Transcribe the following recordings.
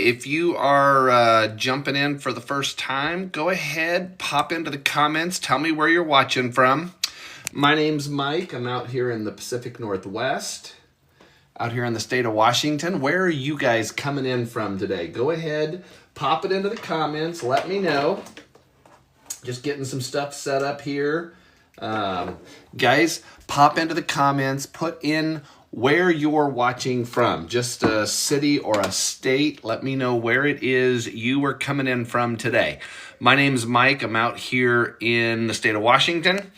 If you are jumping in for the first time, go ahead, pop into the comments, tell me where you're watching from. My name's Mike. I'm out here in the Pacific Northwest, out here in the state of Washington. Where are you guys coming in from today? Go ahead, pop it into the comments, let me know. Just getting some stuff set up here. Guys, pop into the comments, put in where you're watching from, just a city or a state. Let me know where it is you are coming in from today. My name's Mike. I'm out here in the state of Washington,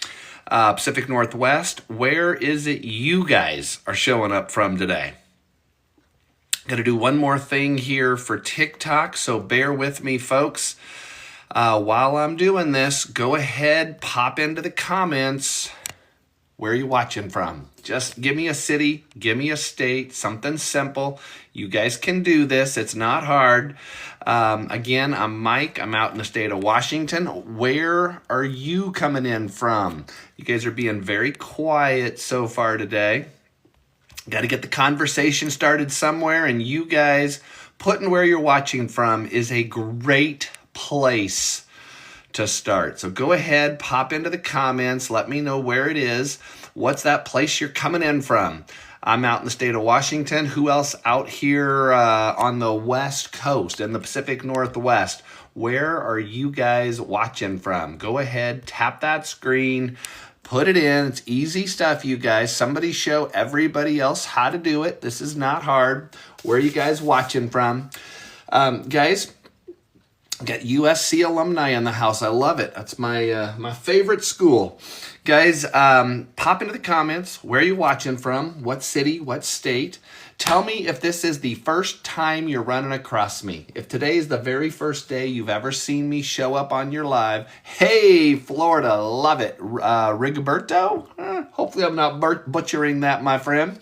Pacific Northwest. Where is it you guys are showing up from today? Got to do one more thing here for TikTok, so bear with me, folks. While I'm doing this, go ahead, pop into the comments. Where are you watching from? Just give me a city, give me a state, something simple. You guys can do this. It's not hard. Again, I'm Mike. I'm out in the state of Washington. Where are you coming in from? You guys are being very quiet so far today. Got to get the conversation started somewhere, and you guys putting where you're watching from is a great place to start. So go ahead, pop into the comments, let me know where it is. What's that place you're coming in from? I'm out in the state of Washington. Who else out here on the West Coast in the Pacific Northwest? Where are you guys watching from? Go ahead, tap that screen, put it in. It's easy stuff, you guys. Somebody show everybody else how to do it. This is not hard. Where are you guys watching from? Guys, got USC alumni in the house. I love it. That's my favorite school. Guys, pop into the comments. Where are you watching from? What city? What state? Tell me if this is the first time you're running across me. If today is the very first day you've ever seen me show up on your live. Hey, Florida. Love it. Rigoberto? Hopefully I'm not butchering that, my friend.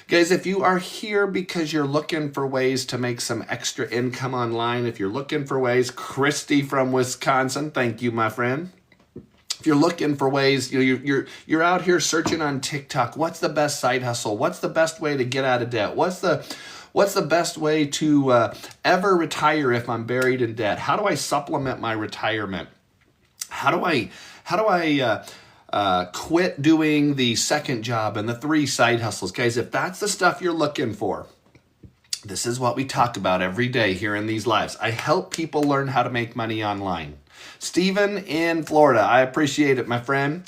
Guys, if you are here because you're looking for ways to make some extra income online, if you're looking for ways, Christy from Wisconsin, thank you, my friend. If you're looking for ways, you're out here searching on TikTok, what's the best side hustle? What's the best way to get out of debt? What's the best way to ever retire if I'm buried in debt? How do I supplement my retirement? How do I quit doing the second job and the 3 side hustles? Guys, if that's the stuff you're looking for, this is what we talk about every day here in these lives. I help people learn how to make money online. Stephen in Florida, I appreciate it, my friend.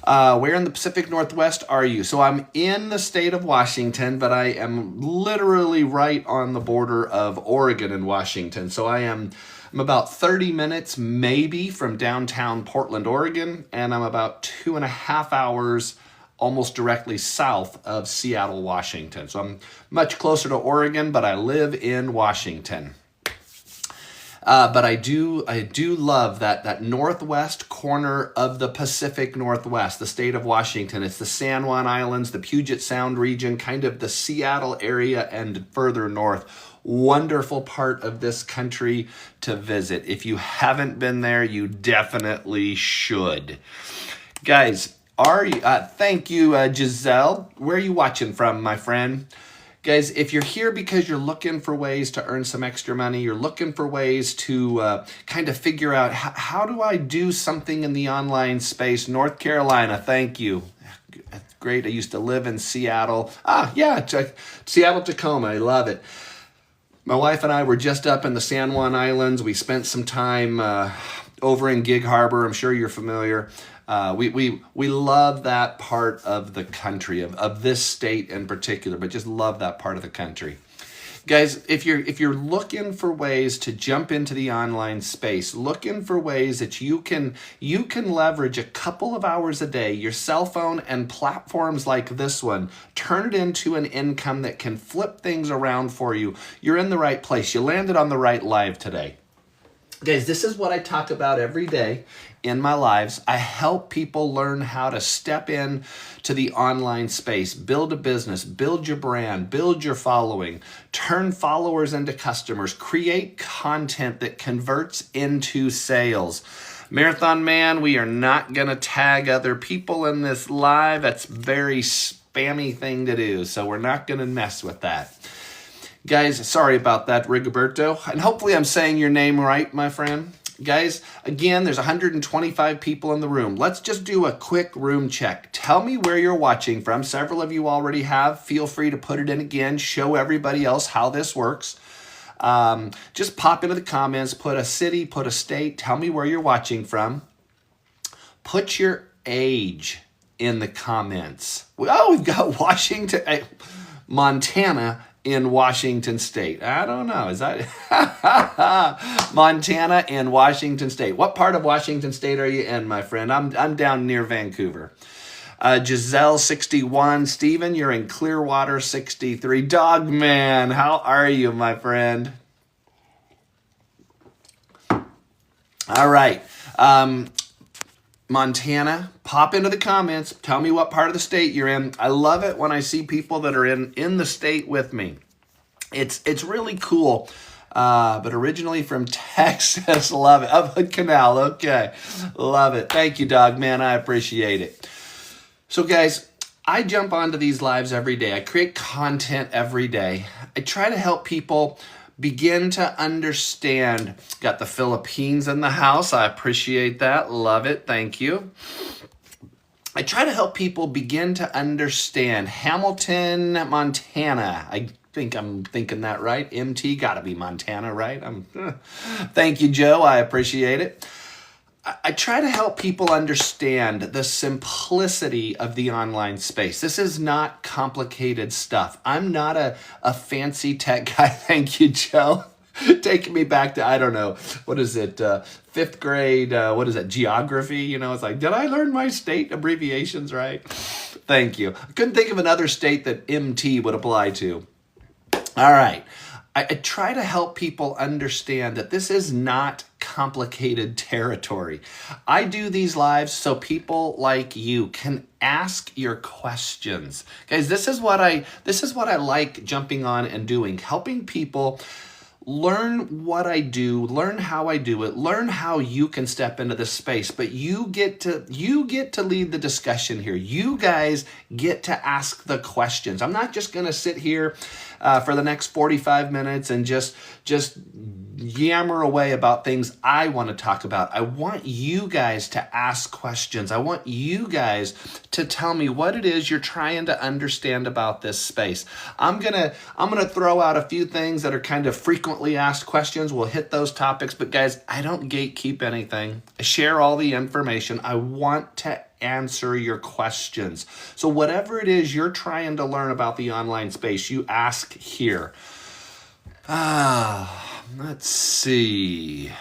Where in the Pacific Northwest are you? So I'm in the state of Washington, but I am literally right on the border of Oregon and Washington. So I'm about 30 minutes maybe from downtown Portland, Oregon, and I'm about 2.5 hours almost directly south of Seattle, Washington. So I'm much closer to Oregon, but I live in Washington. But I do love that northwest corner of the Pacific Northwest, the state of Washington. It's the San Juan Islands, the Puget Sound region, kind of the Seattle area and further north. Wonderful part of this country to visit. If you haven't been there, you definitely should. Guys, thank you, Giselle. Where are you watching from, my friend? Guys, if you're here because you're looking for ways to earn some extra money, you're looking for ways to kind of figure out how do I do something in the online space, North Carolina, thank you. That's great. I used to live in Seattle. Seattle, Tacoma. I love it. My wife and I were just up in the San Juan Islands. We spent some time over in Gig Harbor. I'm sure you're familiar. We love that part of the country, of this state in particular, but just love that part of the country. Guys, if you're looking for ways to jump into the online space, looking for ways that you can leverage a couple of hours a day, your cell phone and platforms like this one, turn it into an income that can flip things around for you, you're in the right place. You landed on the right live today. Guys, this is what I talk about every day in my lives. I help people learn how to step in to the online space, build a business, build your brand, build your following, turn followers into customers, create content that converts into sales. Marathon Man, we are not going to tag other people in this live. That's a very spammy thing to do, so we're not going to mess with that. Guys, sorry about that, Rigoberto. And hopefully I'm saying your name right, my friend. Guys, again, there's 125 people in the room. Let's just do a quick room check. Tell me where you're watching from. Several of you already have. Feel free to put it in again. Show everybody else how this works. Just pop into the comments. Put a city, put a state. Tell me where you're watching from. Put your age in the comments. Oh, we've got Washington, Montana in Washington State. I don't know. Is that Montana and Washington State? What part of Washington State are you in, my friend? I'm down near Vancouver. Giselle 61. Steven, you're in Clearwater 63. Dog man, how are you, my friend? All right. Montana, pop into the comments. Tell me what part of the state you're in. I love it when I see people that are in the state with me. It's really cool. But originally from Texas. Love it. Up a canal. Okay. Love it. Thank you, dog man. I appreciate it. So guys, I jump onto these lives every day. I create content every day. I try to help people begin to understand. Got the Philippines in the house. I appreciate that. Love it. Thank you. I try to help people begin to understand Hamilton, Montana. I think I'm thinking that right. MT, gotta be Montana, right? Thank you, Joe. I appreciate it. I try to help people understand the simplicity of the online space. This is not complicated stuff. I'm not a fancy tech guy. Thank you, Joe. Taking me back to, I don't know, what is it, fifth grade, what is it, geography? You know, it's like, did I learn my state abbreviations right? Thank you. I couldn't think of another state that MT would apply to. All right. I try to help people understand that this is not complicated territory. I do these lives so people like you can ask your questions. Guys, this is what I like jumping on and doing, helping people learn what I do, learn how I do it, learn how you can step into this space. But you get to lead the discussion here. You guys get to ask the questions. I'm not just going to sit here for the next 45 minutes and just yammer away about things I want to talk about. I want you guys to ask questions. I want you guys to tell me what it is you're trying to understand about this space. I'm gonna throw out a few things that are kind of frequently asked questions. We'll hit those topics, but guys, I don't gatekeep anything. I share all the information. I want to answer your questions. So whatever it is you're trying to learn about the online space, you ask here. Let's see.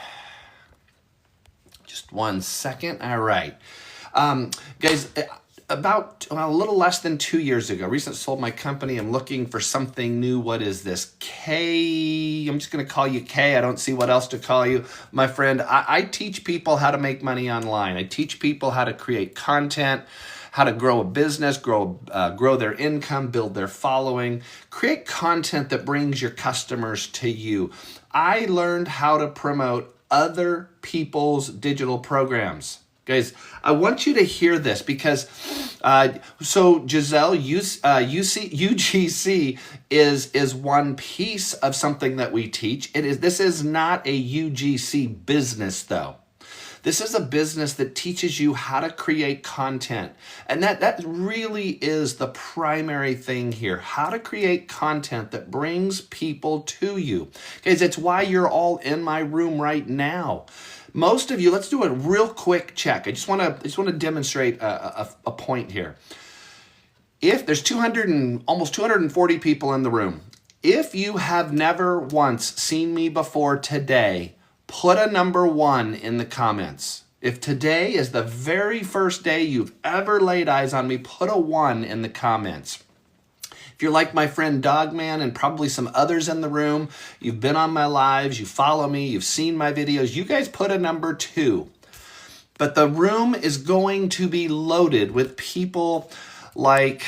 Just 1 second. All right. Guys, about a little less than 2 years ago, recently sold my company. I'm looking for something new. What is this? K. I'm just going to call you K. I don't see what else to call you. My friend, I teach people how to make money online. I teach people how to create content, how to grow a business, grow their income, build their following, create content that brings your customers to you. I learned how to promote other people's digital programs. Guys, I want you to hear this because, so Giselle, UGC is one piece of something that we teach. This is not a UGC business though. This is a business that teaches you how to create content. And that really is the primary thing here. How to create content that brings people to you. Guys, it's why you're all in my room right now. Most of you, let's do a real quick check. I just want to demonstrate a point here. If there's almost 240 people in the room, if you have never once seen me before today, put a number 1 in the comments. If today is the very first day you've ever laid eyes on me, put a 1 in the comments. If you're like my friend Dogman and probably some others in the room, you've been on my lives, you follow me, you've seen my videos, you guys put a number 2. But the room is going to be loaded with people like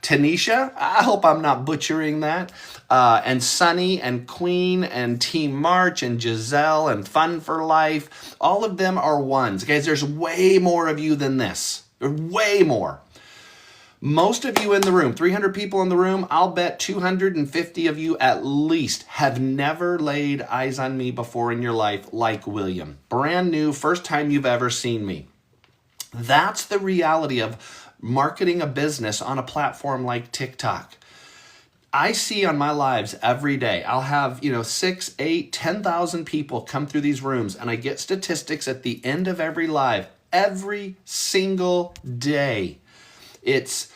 Tanisha, I hope I'm not butchering that, and Sunny and Queen and Team March and Giselle and Fun for Life. All of them are 1s. Guys, there's way more of you than this. There's way more. Most of you in the room, 300 people in the room, I'll bet 250 of you at least have never laid eyes on me before in your life like William. Brand new, first time you've ever seen me. That's the reality of marketing a business on a platform like TikTok. I see on my lives every day, I'll have, 6, 8, 10,000 people come through these rooms, and I get statistics at the end of every live, every single day. It's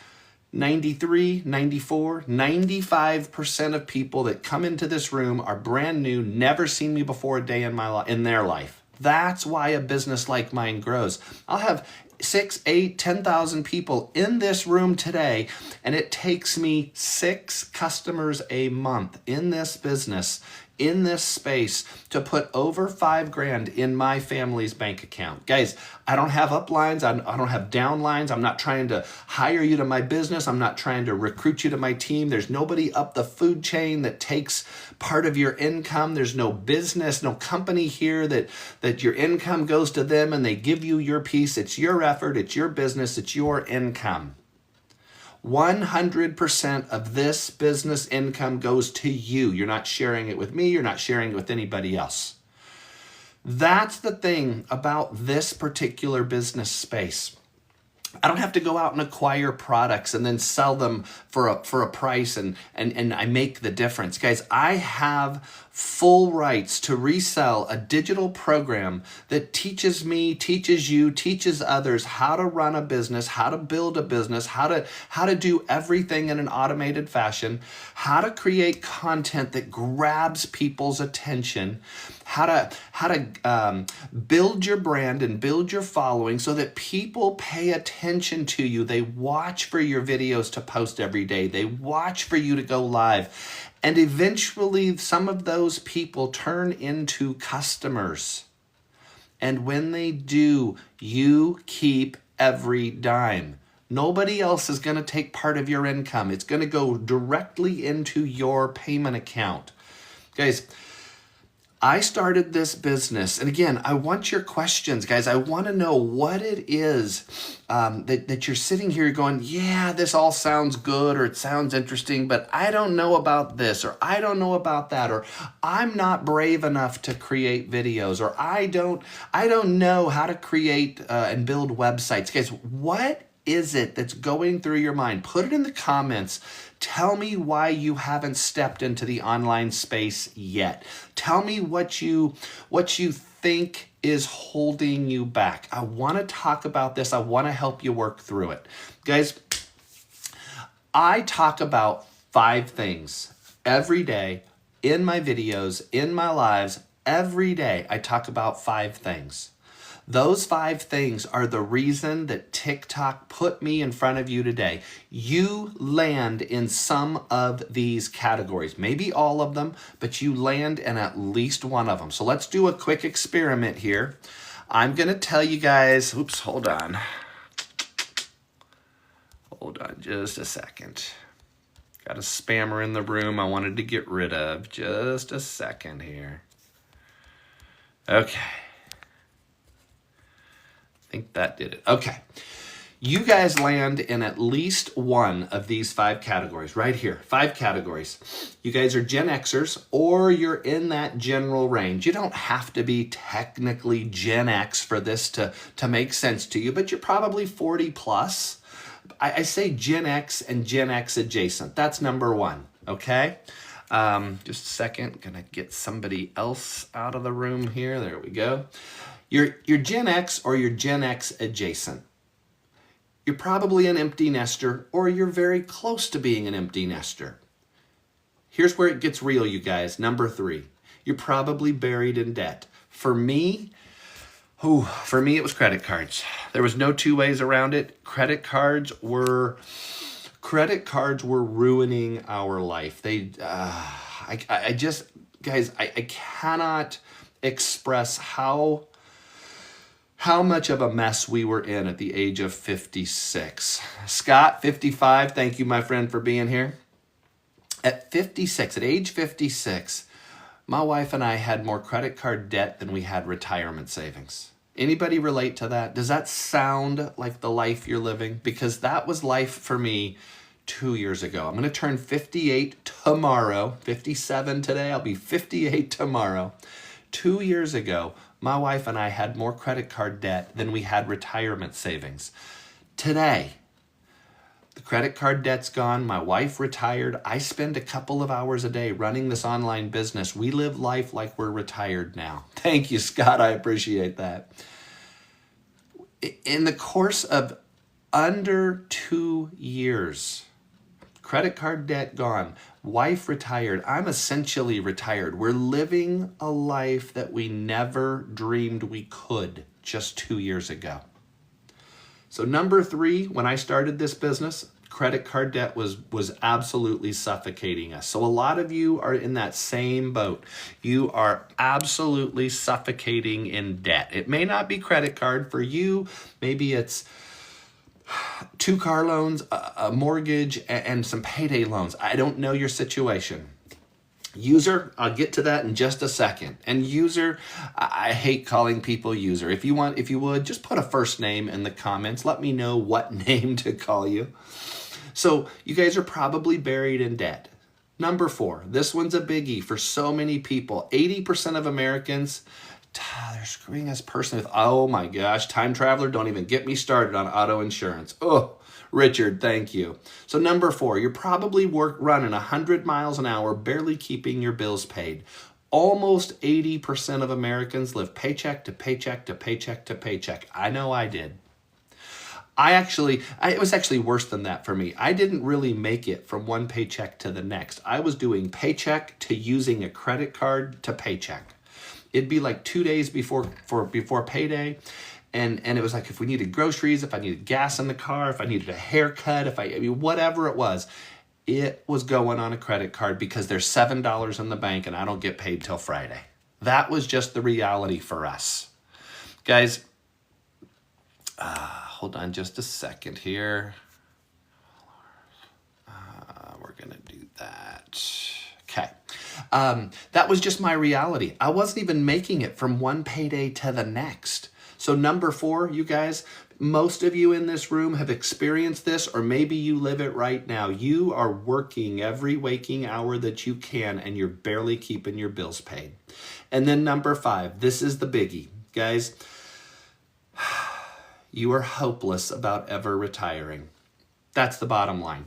93, 94, 95% of people that come into this room are brand new, never seen me before a day in their life. That's why a business like mine grows. I'll have 6, 8, 10,000 people in this room today, and it takes me 6 customers a month in this business, in this space, to put over $5,000 in my family's bank account. Guys, I don't have uplines. I don't have downlines. I'm not trying to hire you to my business. I'm not trying to recruit you to my team. There's nobody up the food chain that takes part of your income. There's no business, no company here that your income goes to them and they give you your piece. It's your effort. It's your business. It's your income. 100% of this business income goes to you. You're not sharing it with me. You're not sharing it with anybody else. That's the thing about this particular business space. I don't have to go out and acquire products and then sell them for a price and I make the difference. Guys, I have full rights to resell a digital program that teaches me, teaches you, teaches others how to run a business, how to build a business, how to do everything in an automated fashion, how to create content that grabs people's attention, how to build your brand and build your following so that people pay attention to you. They watch for your videos to post every day. They watch for you to go live. And eventually, some of those people turn into customers. And when they do, you keep every dime. Nobody else is going to take part of your income. It's going to go directly into your payment account. Guys, I started this business, and again, I want your questions, guys. I want to know what it is that you're sitting here going, yeah, this all sounds good, or it sounds interesting, but I don't know about this, or I don't know about that, or I'm not brave enough to create videos, or I don't know how to create and build websites. Guys, what is it that's going through your mind? Put it in the comments. Tell me why you haven't stepped into the online space yet. Tell me what you think is holding you back. I want to talk about this. I want to help you work through it. Guys, I talk about 5 things every day in my videos, in my lives. Every day I talk about 5 things. Those 5 things are the reason that TikTok put me in front of you today. You land in some of these categories, maybe all of them, but you land in at least one of them. So let's do a quick experiment here. I'm going to tell you guys, hold on just a second. Got a spammer in the room I wanted to get rid of. Just a second here. Okay. I think that did it. Okay. You guys land in at least one of these 5 categories right here. 5 categories. You guys are Gen Xers, or you're in that general range. You don't have to be technically Gen X for this to make sense to you, but you're probably 40 plus. I say Gen X and Gen X adjacent. That's number 1. Okay. Just a second. Gonna get somebody else out of the room here. There we go. You're Gen X or you're Gen X adjacent. You're probably an empty nester, or you're very close to being an empty nester. Here's where it gets real, you guys. Number 3, you're probably buried in debt. For me, it was credit cards. There was no 2 ways around it. Credit cards were ruining our life. I cannot express how much of a mess we were in at the age of 56. Scott, 55, thank you, my friend, for being here. At age 56, my wife and I had more credit card debt than we had retirement savings. Anybody relate to that? Does that sound like the life you're living? Because that was life for me 2 years ago. I'm going to turn 58 tomorrow, 57 today. I'll be 58 tomorrow. 2 years ago, my wife and I had more credit card debt than we had retirement savings. Today, the credit card debt's gone. My wife retired. I spend a couple of hours a day running this online business. We live life like we're retired now. Thank you, Scott. I appreciate that. In the course of under 2 years, credit card debt gone, wife retired. I'm essentially retired. We're living a life that we never dreamed we could just 2 years ago. So number 3, when I started this business, credit card debt was absolutely suffocating us. So a lot of you are in that same boat. You are absolutely suffocating in debt. It may not be credit card for you. Maybe it's 2 car loans, a mortgage, and some payday loans. I don't know your situation. User, I'll get to that in just a second. And user, I hate calling people user. If you would, just put a first name in the comments. Let me know what name to call you. So you guys are probably buried in debt. Number 4, this one's a biggie for so many people. 80% of Americans, they're screwing us personally with, oh my gosh, time traveler, don't even get me started on auto insurance. Oh, Richard, thank you. So number 4, you're probably running 100 miles an hour, barely keeping your bills paid. Almost 80% of Americans live paycheck to paycheck to paycheck to paycheck. I know I did. It was actually worse than that for me. I didn't really make it from one paycheck to the next. I was doing paycheck to using a credit card to paycheck. It'd be like 2 days before payday. And it was like if we needed groceries, if I needed gas in the car, if I needed a haircut, whatever it was going on a credit card because there's $7 in the bank and I don't get paid till Friday. That was just the reality for us. Guys, hold on just a second here. We're going to do that. Okay. That was just my reality. I wasn't even making it from one payday to the next. So number 4, you guys, most of you in this room have experienced this, or maybe you live it right now. You are working every waking hour that you can, and you're barely keeping your bills paid. And then number 5, this is the biggie. Guys, you are hopeless about ever retiring. That's the bottom line.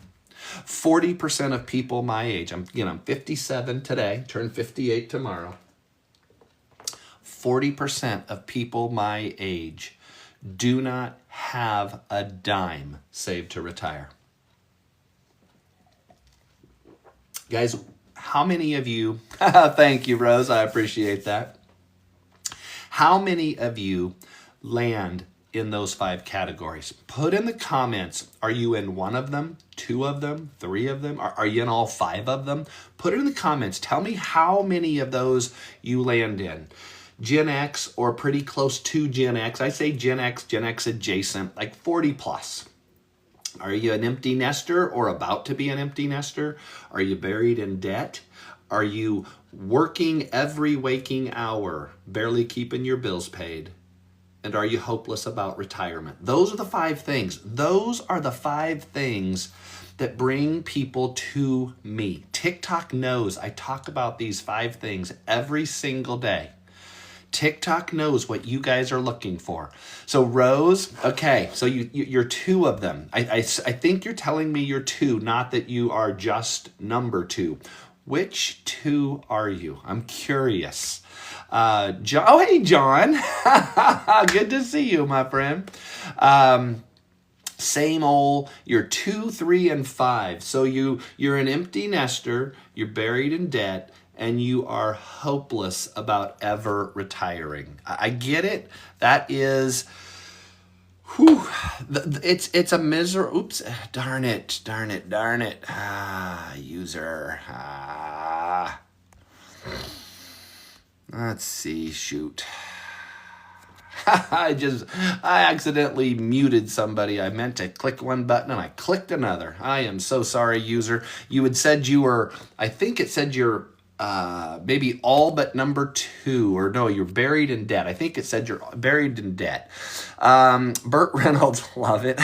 40% of people my age, I'm 57 today, turn 58 tomorrow. 40% of people my age do not have a dime saved to retire. Guys, how many of you, thank you, Rose, I appreciate that. How many of you land in those 5 categories? Put in the comments, are you in one of them, 2 of them, 3 of them? Are you in all 5 of them? Put it in the comments. Tell me how many of those you land in. Gen X or pretty close to Gen X. I say Gen X adjacent, like 40 plus. Are you an empty nester or about to be an empty nester? Are you buried in debt? Are you working every waking hour, barely keeping your bills paid? And are you hopeless about retirement? Those are the 5 things. Those are the 5 things that bring people to me. TikTok knows I talk about these 5 things every single day. TikTok knows what you guys are looking for. So Rose, okay, so you're 2 of them. I think you're telling me you're 2, not that you are just number 2. Which 2 are you? I'm curious. John, oh, hey, John. Good to see you, my friend. Same old, you're 2, 3, and 5. So you're an empty nester, you're buried in debt, and you are hopeless about ever retiring. I get it. That is, it's a misery. Oops, darn it. User. Let's see, shoot. I accidentally muted somebody. I meant to click one button and I clicked another. I am so sorry, user. You had said you were, I think it said you're maybe all but number 2, or no, you're buried in debt. I think it said you're buried in debt. Burt Reynolds, love it.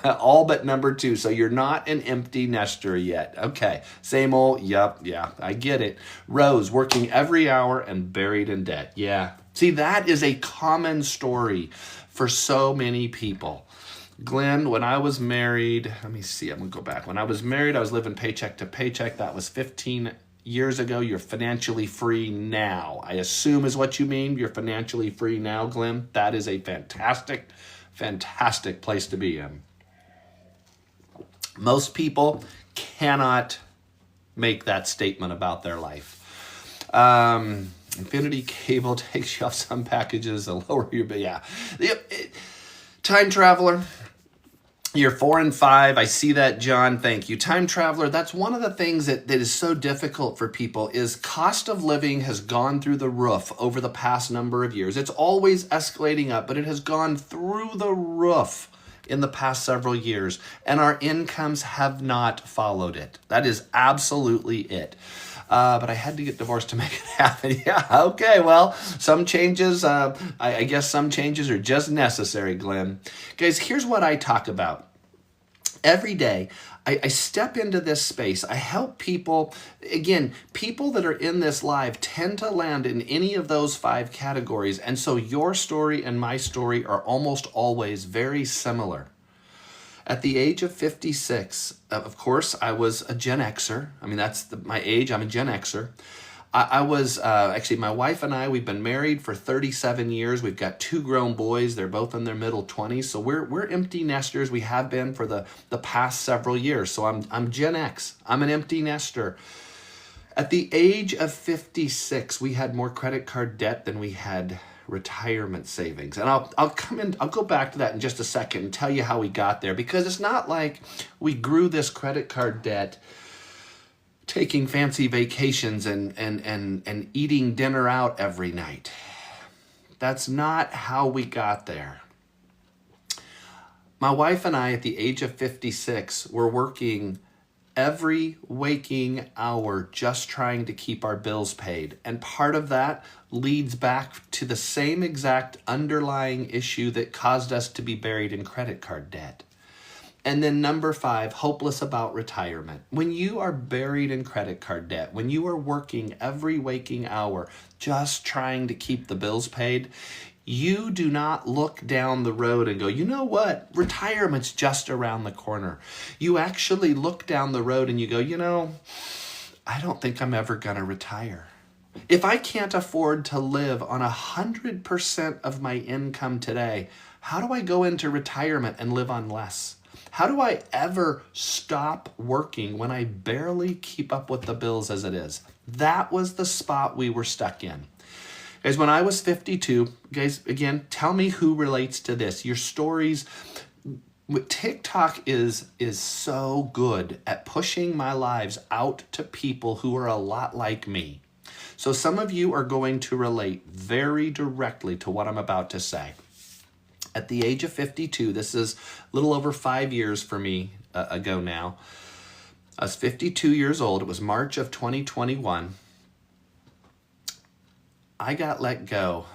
All but number 2. So you're not an empty nester yet. Okay, same old, yep, yeah, I get it. Rose, working every hour and buried in debt. Yeah, see, that is a common story for so many people. Glenn, when I was married, let me see, I'm gonna go back. When I was married, I was living paycheck to paycheck. That was 15 years ago. You're financially free now, I assume is what you mean. You're financially free now, Glenn. That is a fantastic, fantastic place to be in. Most people cannot make that statement about their life. Infinity Cable takes you off some packages to lower your, but yeah. Time Traveler, you're 4 and 5. I see that, John. Thank you. Time Traveler, that's one of the things that is so difficult for people is cost of living has gone through the roof over the past number of years. It's always escalating up, but it has gone through the roof in the past several years, and our incomes have not followed it. That is absolutely it. But I had to get divorced to make it happen. Yeah, okay, well, some changes, I guess some changes are just necessary, Glenn. Guys, here's what I talk about. Every day, I step into this space. I help people. Again, people that are in this live tend to land in any of those 5 categories. And so your story and my story are almost always very similar. At the age of 56, of course, I was a Gen Xer. I mean, that's my age. I'm a Gen Xer. I was, actually, my wife and I, we've been married for 37 years. We've got 2 grown boys. They're both in their middle 20s. So we're empty nesters. We have been for the past several years. So I'm Gen X. I'm an empty nester. At the age of 56, we had more credit card debt than we had retirement savings. And I'll go back to that in just a second and tell you how we got there, because it's not like we grew this credit card debt taking fancy vacations and eating dinner out every night. That's not how we got there. My wife and I, at the age of 56, were working every waking hour just trying to keep our bills paid. And part of that leads back to the same exact underlying issue that caused us to be buried in credit card debt. And then number 5, hopeless about retirement. When you are buried in credit card debt, when you are working every waking hour just trying to keep the bills paid, you do not look down the road and go, you know what, retirement's just around the corner. You actually look down the road and you go, you know, I don't think I'm ever gonna retire. If I can't afford to live on 100% of my income today, how do I go into retirement and live on less? How do I ever stop working when I barely keep up with the bills as it is? That was the spot we were stuck in. Guys, when I was 52, guys, again, tell me who relates to this. Your stories, TikTok is so good at pushing my lives out to people who are a lot like me. So some of you are going to relate very directly to what I'm about to say. At the age of 52, this is a little over 5 years for me ago now. I was 52 years old. It was March of 2021. I got let go.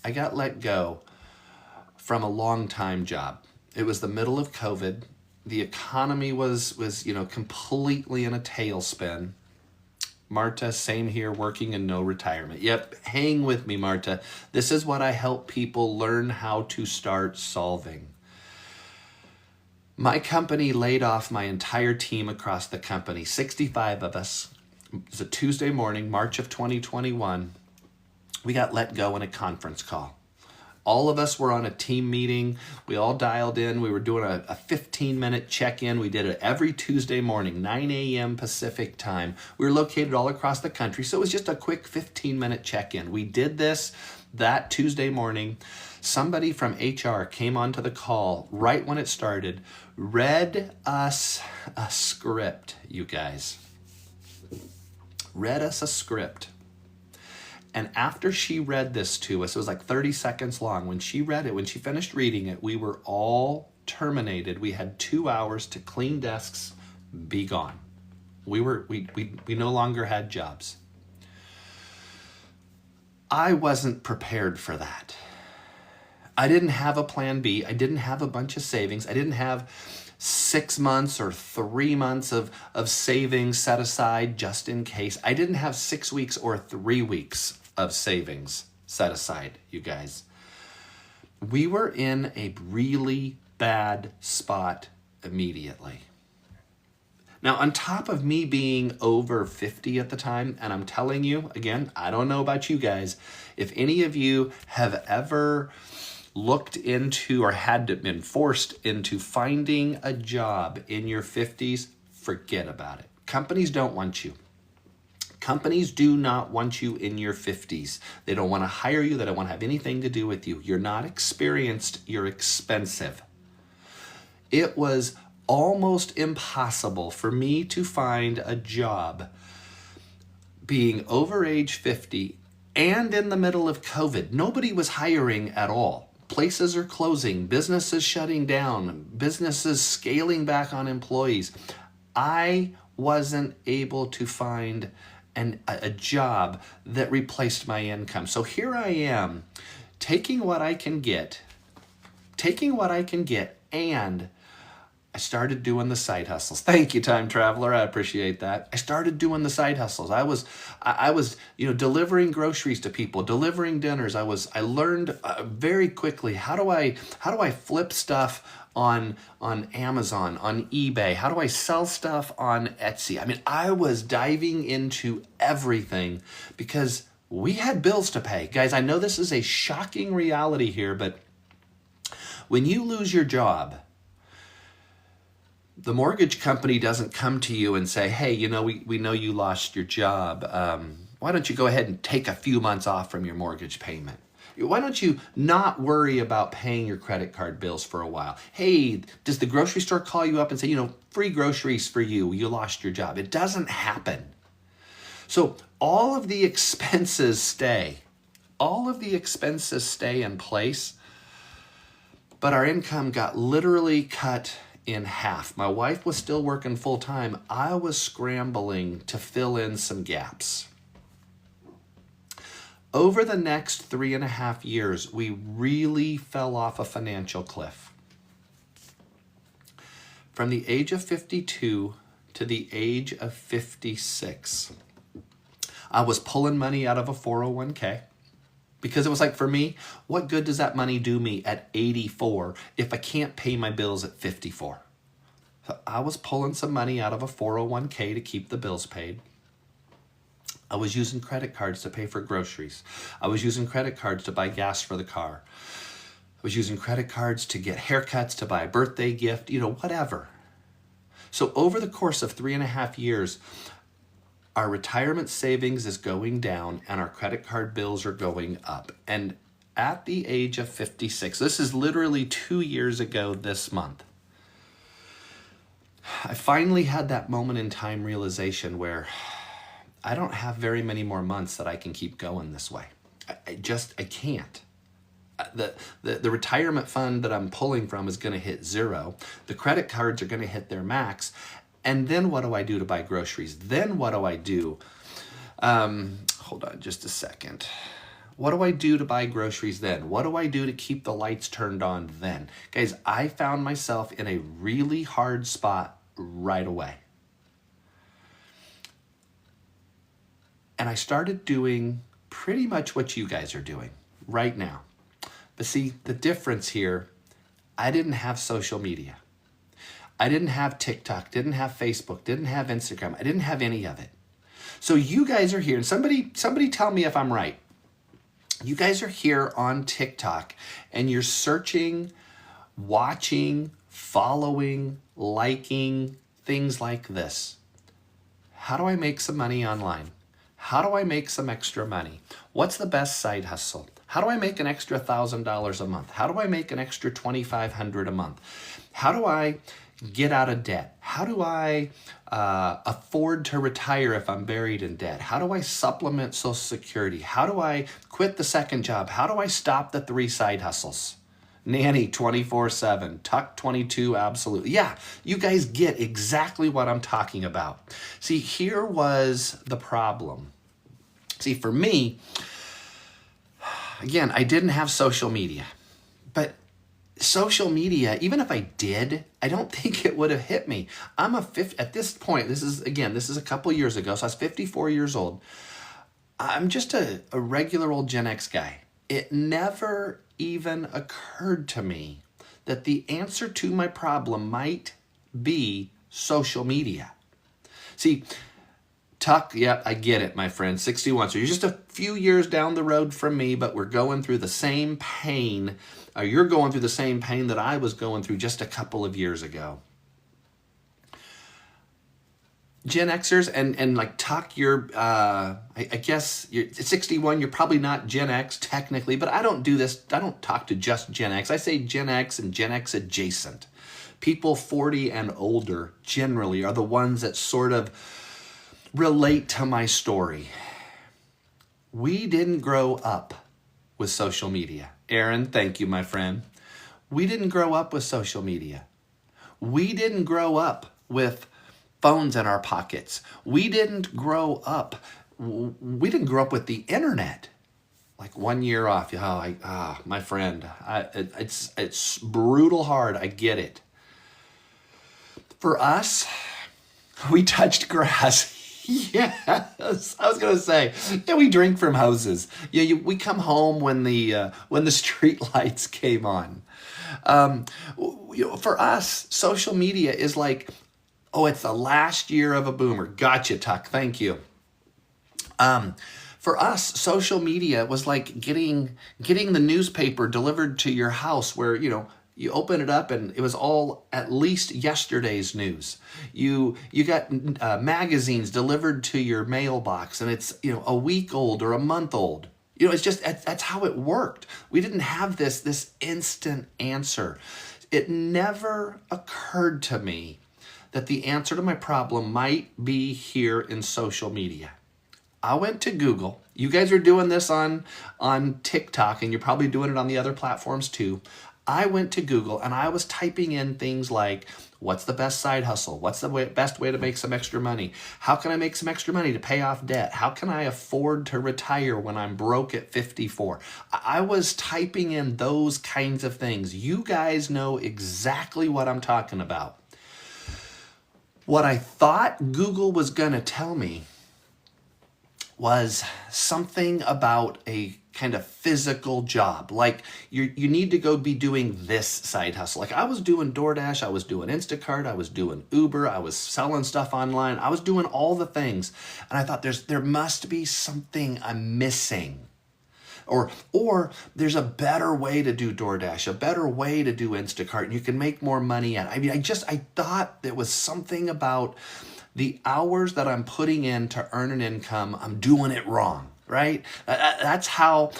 I got let go from a long-time job. It was the middle of COVID. The economy was completely in a tailspin. Marta, same here, working in no retirement. Yep, hang with me, Marta. This is what I help people learn how to start solving. My company laid off my entire team across the company, 65 of us. It was a Tuesday morning, March of 2021. We got let go in a conference call. All of us were on a team meeting. We all dialed in. We were doing a 15-minute check-in. We did it every Tuesday morning, 9 a.m. Pacific time. We were located all across the country, so it was just a quick 15-minute check-in. We did this that Tuesday morning. Somebody from HR came onto the call right when it started, read us a script, you guys. Read us a script. And after she read this to us, it was like 30 seconds long. When she read it, when she finished reading it, we were all terminated. We had 2 hours to clean desks, be gone. We no longer had jobs. I wasn't prepared for that. I didn't have a plan B. I didn't have a bunch of savings. I didn't have 6 months or 3 months of savings set aside just in case. I didn't have 6 weeks or 3 weeks of savings set aside, you guys. We were in a really bad spot immediately. Now, on top of me being over 50 at the time, and I'm telling you, again, I don't know about you guys, if any of you have ever looked into or had been forced into finding a job in your 50s, forget about it. Companies don't want you. Companies do not want you in your 50s. They don't want to hire you. They don't want to have anything to do with you. You're not experienced. You're expensive. It was almost impossible for me to find a job being over age 50 and in the middle of COVID. Nobody was hiring at all. Places are closing, businesses shutting down, businesses scaling back on employees. I wasn't able to find a job that replaced my income. So here I am, taking what I can get, and I started doing the side hustles. Thank you, time traveler. I appreciate that. I started doing the side hustles. I was, delivering groceries to people, delivering dinners. I learned very quickly how do I flip stuff on Amazon, on eBay? How do I sell stuff on Etsy? I mean, I was diving into everything because we had bills to pay. Guys, I know this is a shocking reality here, but when you lose your job, the mortgage company doesn't come to you and say, hey, we know you lost your job. Why don't you go ahead and take a few months off from your mortgage payment? Why don't you not worry about paying your credit card bills for a while? Hey, does the grocery store call you up and say, free groceries for you, you lost your job? It doesn't happen. So all of the expenses stay. All of the expenses stay in place, but our income got literally cut in half. My wife was still working full time. I was scrambling to fill in some gaps. Over the next 3.5 years, we really fell off a financial cliff. From the age of 52 to the age of 56, I was pulling money out of a 401k because it was like, for me, what good does that money do me at 84 if I can't pay my bills at 54? So I was pulling some money out of a 401k to keep the bills paid. I was using credit cards to pay for groceries. I was using credit cards to buy gas for the car. I was using credit cards to get haircuts, to buy a birthday gift, whatever. So over the course of 3.5 years, our retirement savings is going down and our credit card bills are going up. And at the age of 56, this is literally 2 years ago this month, I finally had that moment in time realization where I don't have very many more months that I can keep going this way. I can't. The retirement fund that I'm pulling from is going to hit zero. The credit cards are going to hit their max. And then what do I do to buy groceries? Then what do I do? Hold on just a second. What do I do to buy groceries then? What do I do to keep the lights turned on then? Guys, I found myself in a really hard spot right away. And I started doing pretty much what you guys are doing right now. But see, the difference here, I didn't have social media. I didn't have TikTok, didn't have Facebook, didn't have Instagram. I didn't have any of it. So you guys are here, and somebody tell me if I'm right. You guys are here on TikTok, and you're searching, watching, following, liking, things like this. How do I make some money online? How do I make some extra money? What's the best side hustle? How do I make an extra $1,000 a month? How do I make an extra $2,500 a month? How do I get out of debt? How do I afford to retire if I'm buried in debt? How do I supplement Social Security? How do I quit the second job? How do I stop the 3 side hustles? Nanny 24/7, Tuck 22, absolutely. Yeah, you guys get exactly what I'm talking about. See, here was the problem. See, for me, again, I didn't have social media, but social media, even if I did, I don't think it would have hit me. At this point, this is a couple years ago, so I was 54 years old. I'm just a regular old Gen X guy. It never even occurred to me that the answer to my problem might be social media. See, Tuck, yeah, I get it, my friend, 61. So you're just a few years down the road from me, but we're going through the same pain. You're going through the same pain that I was going through just a couple of years ago. Gen Xers and like Tuck, you're, I guess you're 61, you're probably not Gen X technically, but I don't do this. I don't talk to just Gen X. I say Gen X and Gen X adjacent. People 40 and older generally are the ones that sort of relate to my story. We didn't grow up with social media. Aaron, thank you, my friend. We didn't grow up with social media. We didn't grow up with phones in our pockets. We didn't grow up with the internet. Like 1 year off. My friend, it's brutal hard. I get it. For us, we touched grass. Yes, I was gonna say, yeah, we drink from hoses. Yeah, we come home when the street lights came on. For us, social media is like, oh, it's the last year of a boomer. Gotcha, Tuck. Thank you. For us, social media was like getting the newspaper delivered to your house, where you open it up and it was all at least yesterday's news. You got magazines delivered to your mailbox, and it's a week old or a month old. It's just that's how it worked. We didn't have this instant answer. It never occurred to me that the answer to my problem might be here in social media. I went to Google. You guys are doing this on TikTok, and you're probably doing it on the other platforms too. I went to Google and I was typing in things like, what's the best side hustle? What's the best way to make some extra money? How can I make some extra money to pay off debt? How can I afford to retire when I'm broke at 54? I was typing in those kinds of things. You guys know exactly what I'm talking about. What I thought Google was going to tell me was something about a kind of physical job. Like you need to go be doing this side hustle. Like I was doing DoorDash, I was doing Instacart, I was doing Uber, I was selling stuff online. I was doing all the things. And I thought there must be something I'm missing. Or there's a better way to do DoorDash, a better way to do Instacart, and you can make more money at it. I thought there was something about the hours that I'm putting in to earn an income, I'm doing it wrong, right? That's how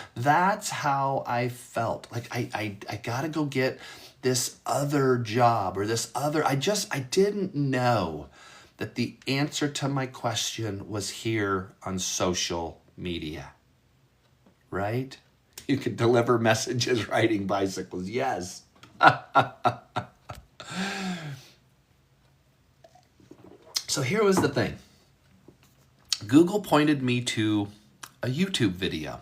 I felt. Like I gotta go get this other job or this other, I didn't know that the answer to my question was here on social media, right? You can deliver messages riding bicycles, yes. So here was the thing. Google pointed me to a YouTube video.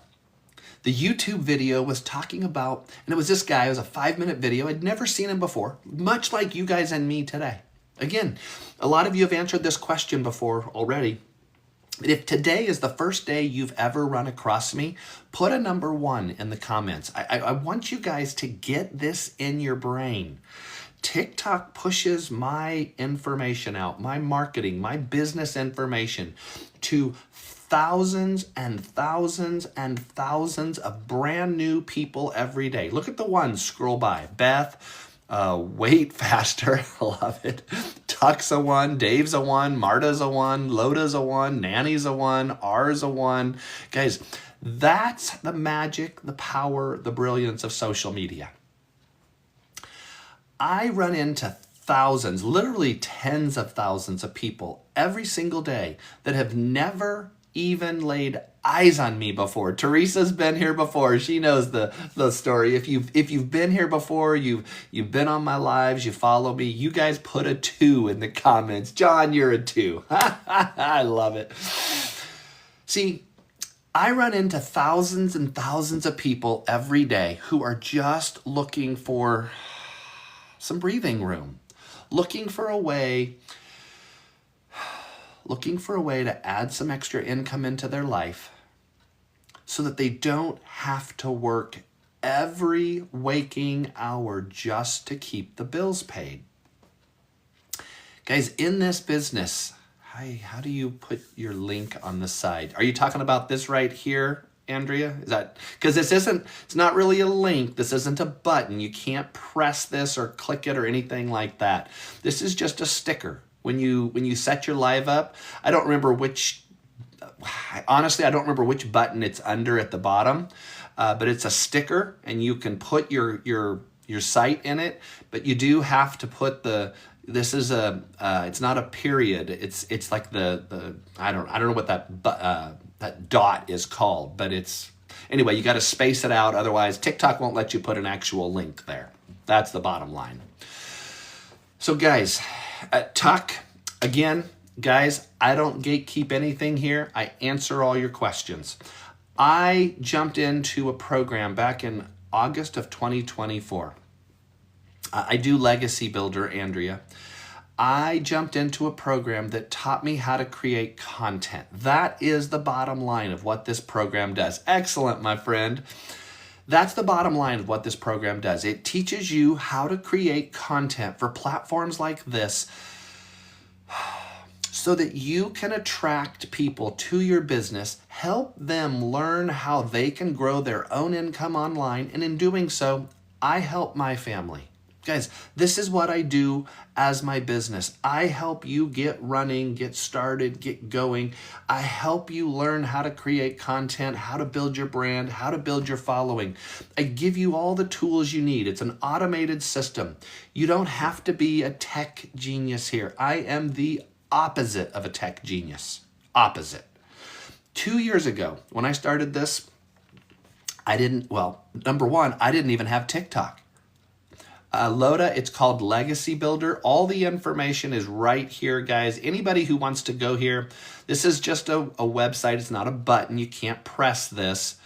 The YouTube video was talking about, and it was this guy, it was a 5-minute video. I'd never seen him before, much like you guys and me today. Again, a lot of you have answered this question before already. If today is the first day you've ever run across me, put a number 1 in the comments. I want you guys to get this in your brain. TikTok pushes my information out, my marketing, my business information to thousands and thousands and thousands of brand new people every day. Look at the ones scroll by. Beth, Wait Faster, I love it. Tuck's a 1, Dave's a 1, Marta's a 1, Loda's a 1, Nanny's a 1, R's a 1. Guys, that's the magic, the power, the brilliance of social media. I run into thousands, literally tens of thousands of people every single day that have never even laid eyes on me before. Teresa's been here before. She knows the story. If you've been here before, you've been on my lives, you follow me, you guys put a 2 in the comments. John, you're a 2. I love it. See, I run into thousands and thousands of people every day who are just looking for some breathing room, looking for a way to add some extra income into their life so that they don't have to work every waking hour just to keep the bills paid. Guys, in this business, how do you put your link on the side? Are you talking about this right here, Andrea? Is that, because it's not really a link. This isn't a button. You can't press this or click it or anything like that. This is just a sticker. When you set your live up, honestly, I don't remember which button it's under at the bottom, but it's a sticker and you can put your site in it, but you do have to put it's not a period. It's like I don't know what that dot is called, but anyway, you got to space it out. Otherwise, TikTok won't let you put an actual link there. That's the bottom line. So guys, Tuck, again, guys, I don't gatekeep anything here. I answer all your questions. I jumped into a program back in August of 2024. I do Legacy Builder, Andrea. I jumped into a program that taught me how to create content. That is the bottom line of what this program does. Excellent, my friend. That's the bottom line of what this program does. It teaches you how to create content for platforms like this so that you can attract people to your business, help them learn how they can grow their own income online, and in doing so, I help my family. Guys, this is what I do as my business. I help you get running, get started, get going. I help you learn how to create content, how to build your brand, how to build your following. I give you all the tools you need. It's an automated system. You don't have to be a tech genius here. I am the opposite of a tech genius. Opposite. 2 years ago, when I started this, number one, I didn't even have TikTok. Loda, it's called Legacy Builder. All the information is right here, guys. Anybody who wants to go here, this is just a website. It's not a button. You can't press this.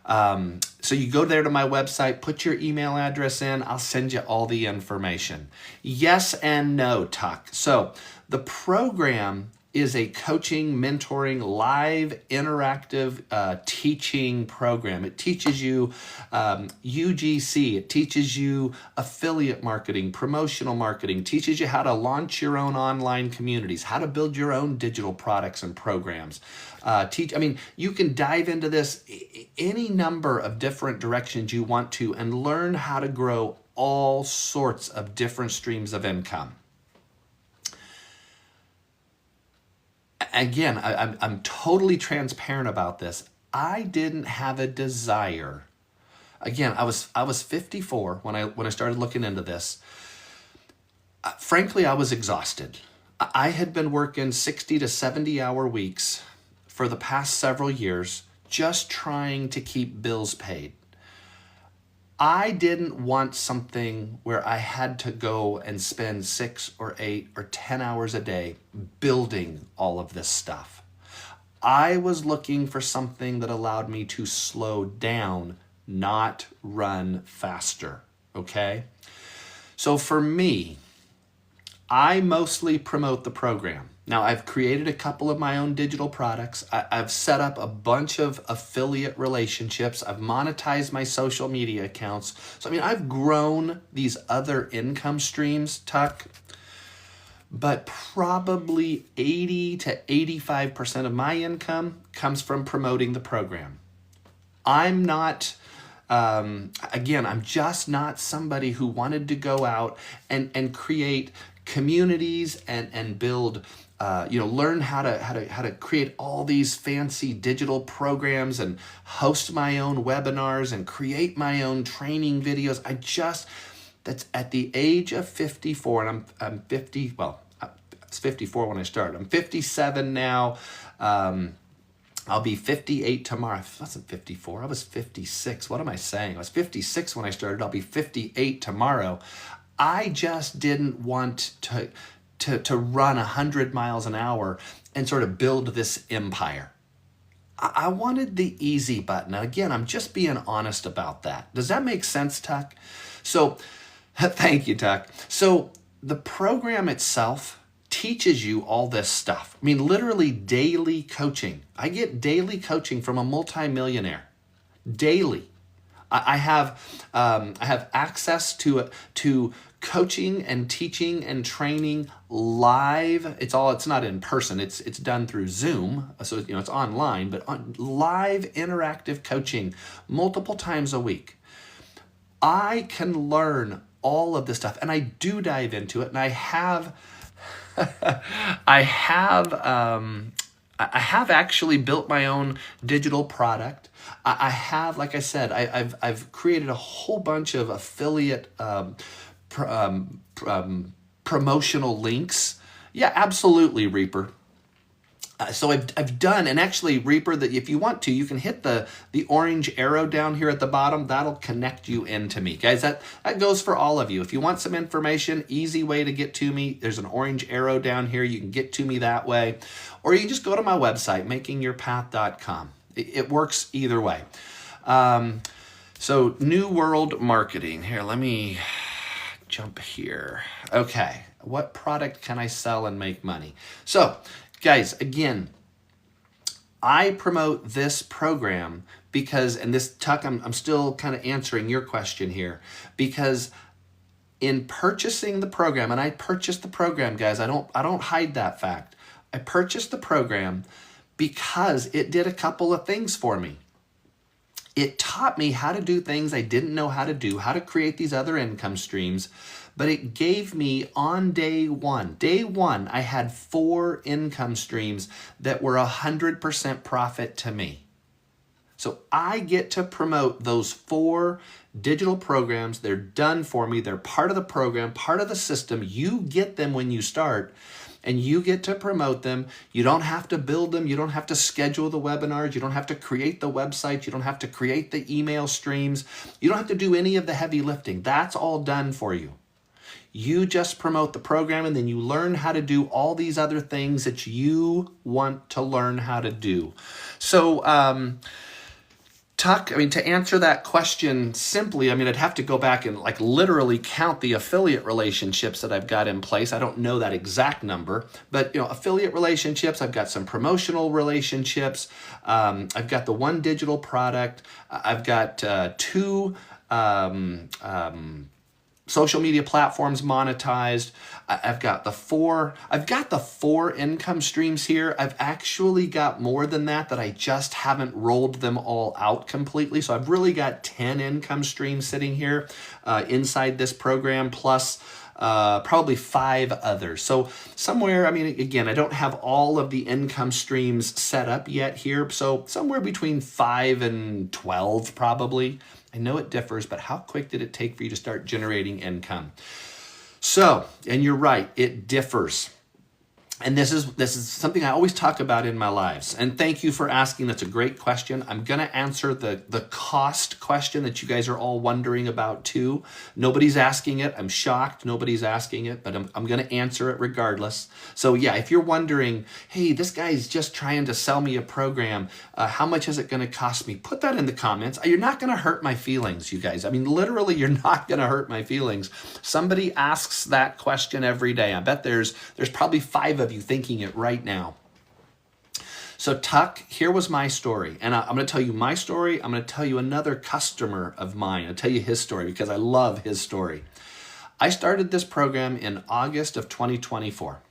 So you go there to my website, put your email address in. I'll send you all the information. Yes and no, Tuck. So the program is a coaching, mentoring, live, interactive teaching program. It teaches you UGC. It teaches you affiliate marketing, promotional marketing, teaches you how to launch your own online communities, how to build your own digital products and programs. You can dive into this any number of different directions you want to and learn how to grow all sorts of different streams of income. Again, I'm totally transparent about this. I didn't have a desire. Again, I was 54 when I started looking into this. Frankly, I was exhausted. I had been working 60 to 70 hour weeks for the past several years, just trying to keep bills paid. I didn't want something where I had to go and spend 6 or 8 or 10 hours a day building all of this stuff. I was looking for something that allowed me to slow down, not run faster, okay? So for me, I mostly promote the program. Now, I've created a couple of my own digital products. I've set up a bunch of affiliate relationships. I've monetized my social media accounts. So, I've grown these other income streams, Tuck, but probably 80 to 85% of my income comes from promoting the program. I'm not, I'm just not somebody who wanted to go out and create communities and build learn how to create all these fancy digital programs and host my own webinars and create my own training videos. That's at the age of 54, and I'm 50, well, I was 54 when I started. I'm 57 now. I'll be 58 tomorrow. I wasn't 54, I was 56. What am I saying? I was 56 when I started. I'll be 58 tomorrow. I just didn't want to run 100 miles an hour and sort of build this empire. I wanted the easy button. Now, again, I'm just being honest about that. Does that make sense, Tuck? So, thank you, Tuck. So, the program itself teaches you all this stuff. I mean, literally daily coaching. I get daily coaching from a multimillionaire. Daily. I have access to coaching and teaching and training live. It's not in person. It's done through Zoom, so it's online, but on live interactive coaching multiple times a week. I can learn all of this stuff, and I do dive into it, and I have I have I have actually built my own digital product. I have, like I said, I've created a whole bunch of affiliate promotional links. Yeah, absolutely, Reaper. So I've done, and actually, Reaper, that if you want to, you can hit the orange arrow down here at the bottom. That'll connect you into me, guys. That goes for all of you. If you want some information, easy way to get to me. There's an orange arrow down here. You can get to me that way, or you can just go to my website, makingyourpath.com. It works either way. So New World Marketing. Here, let me jump here. Okay, what product can I sell and make money? So, guys, again, I promote this program because, and this, Tuck, I'm still kind of answering your question here, because in purchasing the program, and I purchased the program, guys, I don't hide that fact. I purchased the program because it did a couple of things for me. It taught me how to do things I didn't know how to do, how to create these other income streams, but it gave me on day one, I had 4 income streams that were 100% profit to me. So I get to promote those 4 digital programs. They're done for me. They're part of the program, part of the system. You get them when you start, and you get to promote them. You don't have to build them. You don't have to schedule the webinars. You don't have to create the website. You don't have to create the email streams. You don't have to do any of the heavy lifting. That's all done for you. You just promote the program, and then you learn how to do all these other things that you want to learn how to do. So, Tuck, to answer that question simply, I'd have to go back and literally count the affiliate relationships that I've got in place. I don't know that exact number, but affiliate relationships, I've got some promotional relationships. I've got the one digital product. I've got 2 social media platforms monetized. I've got the 4 income streams here. I've actually got more than that I just haven't rolled them all out completely. So I've really got 10 income streams sitting here inside this program, plus probably 5 others. So somewhere, again, I don't have all of the income streams set up yet here. So somewhere between 5 and 12 probably. I know it differs, but how quick did it take for you to start generating income? So, and you're right, it differs. And this is something I always talk about in my lives. And thank you for asking. That's a great question. I'm going to answer the cost question that you guys are all wondering about too. Nobody's asking it. I'm shocked nobody's asking it, but I'm going to answer it regardless. So yeah, if you're wondering, hey, this guy's just trying to sell me a program, how much is it going to cost me? Put that in the comments. You're not going to hurt my feelings, you guys. Literally, you're not going to hurt my feelings. Somebody asks that question every day. I bet there's probably 5 of you thinking it right now. So Tuck, here was my story. And I'm going to tell you my story. I'm going to tell you another customer of mine. I'll tell you his story because I love his story. I started this program in August of 2024.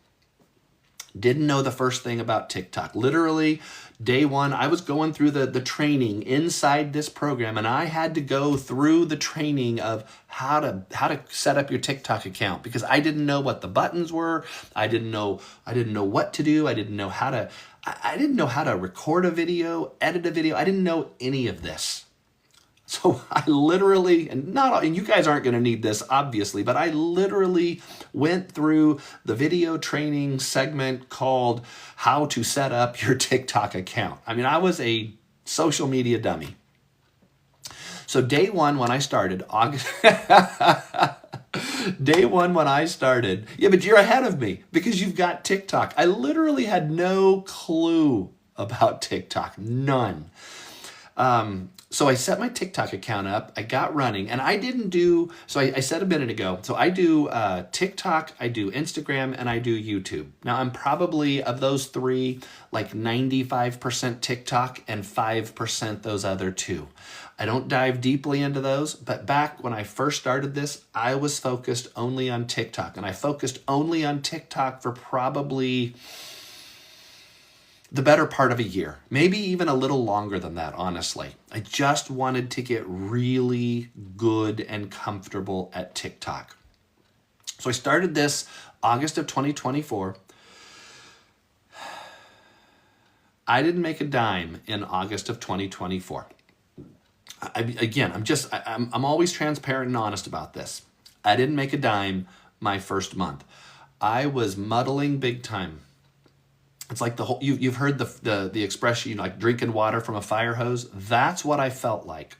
Didn't know the first thing about TikTok. Literally, day one, I was going through the training inside this program, and I had to go through the training of how to set up your TikTok account because I didn't know what the buttons were. I didn't know what to do. I didn't know how to record a video, edit a video. I didn't know any of this. So I literally, and you guys aren't going to need this obviously, but I literally went through the video training segment called How to Set Up Your TikTok Account. I was a social media dummy. So day one when I started, yeah, but you're ahead of me because you've got TikTok. I literally had no clue about TikTok. None. So I set my TikTok account up, I got running, and I didn't do, so I said a minute ago, so I do TikTok, I do Instagram, and I do YouTube. Now I'm probably, of those three, like 95% TikTok and 5% those other two. I don't dive deeply into those, but back when I first started this, I was focused only on TikTok, and I focused only on TikTok for probably the better part of a year, maybe even a little longer than that, honestly. I just wanted to get really good and comfortable at TikTok. So I started this August of 2024. I didn't make a dime in August of 2024. I'm always transparent and honest about this. I didn't make a dime my first month. I was muddling big time. It's like the whole, you've heard the expression, like drinking water from a fire hose. That's what I felt like.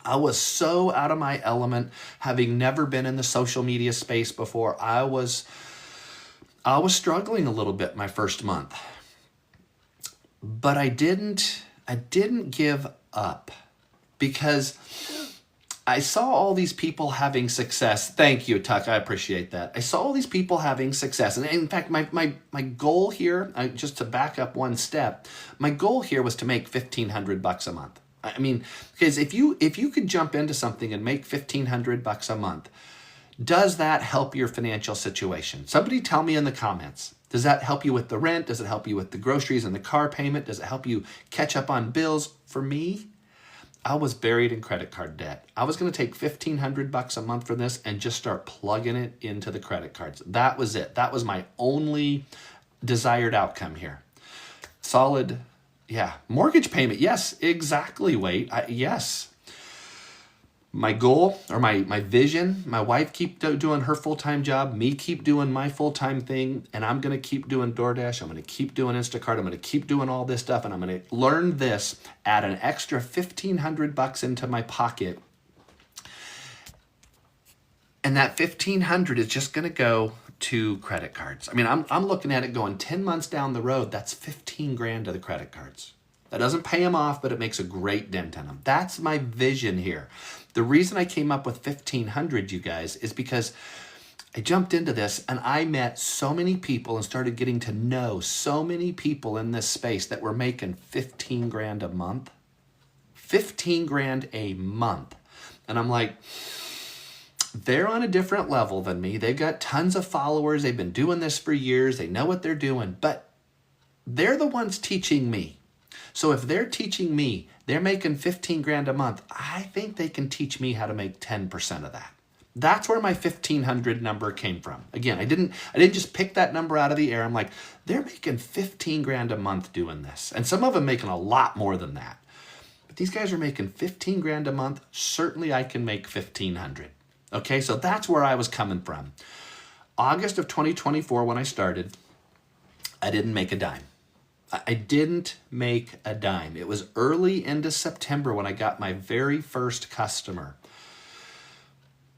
I was so out of my element, having never been in the social media space before. I was struggling a little bit my first month. But I didn't give up, because I saw all these people having success. Thank you, Tuck. I appreciate that. I saw all these people having success. And in fact, my goal here, just to back up one step, my goal here was to make $1,500 a month. I mean, because if you could jump into something and make $1,500 a month, does that help your financial situation? Somebody tell me in the comments. Does that help you with the rent? Does it help you with the groceries and the car payment? Does it help you catch up on bills? For me, I was buried in credit card debt. I was going to take $1,500 a month for this and just start plugging it into the credit cards. That was it. That was my only desired outcome here. Solid, yeah. Mortgage payment, yes, exactly, Wade. Yes. My goal, or my vision, my wife keep doing her full-time job, me keep doing my full-time thing, and I'm going to keep doing DoorDash, I'm going to keep doing Instacart, I'm going to keep doing all this stuff, and I'm going to learn this, add an extra $1,500 into my pocket, and that $1,500 is just going to go to credit cards. I mean, I'm looking at it going 10 months down the road, that's 15 grand to the credit cards. That doesn't pay them off, but it makes a great dent in them. That's my vision here. The reason I came up with 1,500, you guys, is because I jumped into this and I met so many people and started getting to know so many people in this space that were making 15 grand a month. 15 grand a month. And I'm like, they're on a different level than me. They've got tons of followers. They've been doing this for years. They know what they're doing, but they're the ones teaching me. So if they're teaching me, they're making 15 grand a month, I think they can teach me how to make 10% of that. That's where my 1,500 number came from. Again, I didn't just pick that number out of the air. I'm like, they're making 15 grand a month doing this. And some of them making a lot more than that. But these guys are making 15 grand a month. Certainly I can make 1,500. Okay, so that's where I was coming from. August of 2024, when I started, I didn't make a dime. I didn't make a dime. It was early into September when I got my very first customer.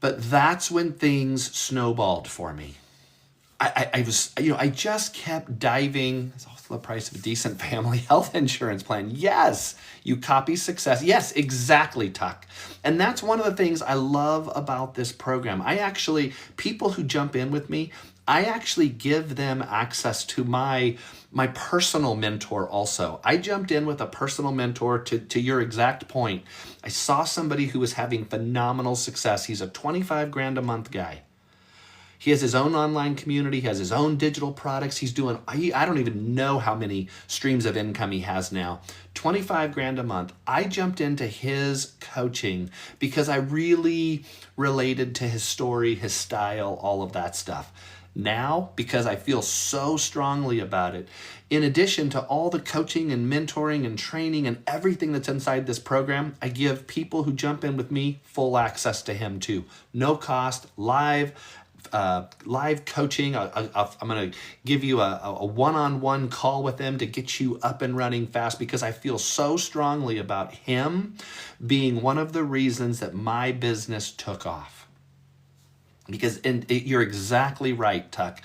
But that's when things snowballed for me. I just kept diving. It's also the price of a decent family health insurance plan. Yes, you copy success. Yes, exactly, Tuck. And that's one of the things I love about this program. People who jump in with me, I actually give them access to my personal mentor also. I jumped in with a personal mentor to your exact point. I saw somebody who was having phenomenal success. He's a 25 grand a month guy. He has his own online community. He has his own digital products. He's doing, I don't even know how many streams of income he has now. 25 grand a month. I jumped into his coaching because I really related to his story, his style, all of that stuff. Now, because I feel so strongly about it, in addition to all the coaching and mentoring and training and everything that's inside this program, I give people who jump in with me full access to him too. No cost, live coaching. I'm going to give you a one-on-one call with him to get you up and running fast because I feel so strongly about him being one of the reasons that my business took off. Because you're exactly right, Tuck.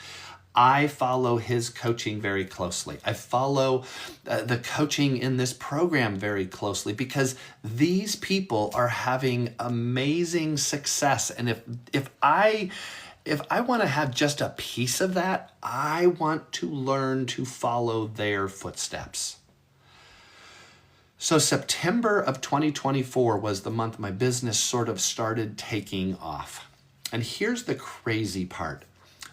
I follow his coaching very closely. I follow the coaching in this program very closely because these people are having amazing success. And if I want to have just a piece of that, I want to learn to follow their footsteps. So September of 2024 was the month my business sort of started taking off. And here's the crazy part.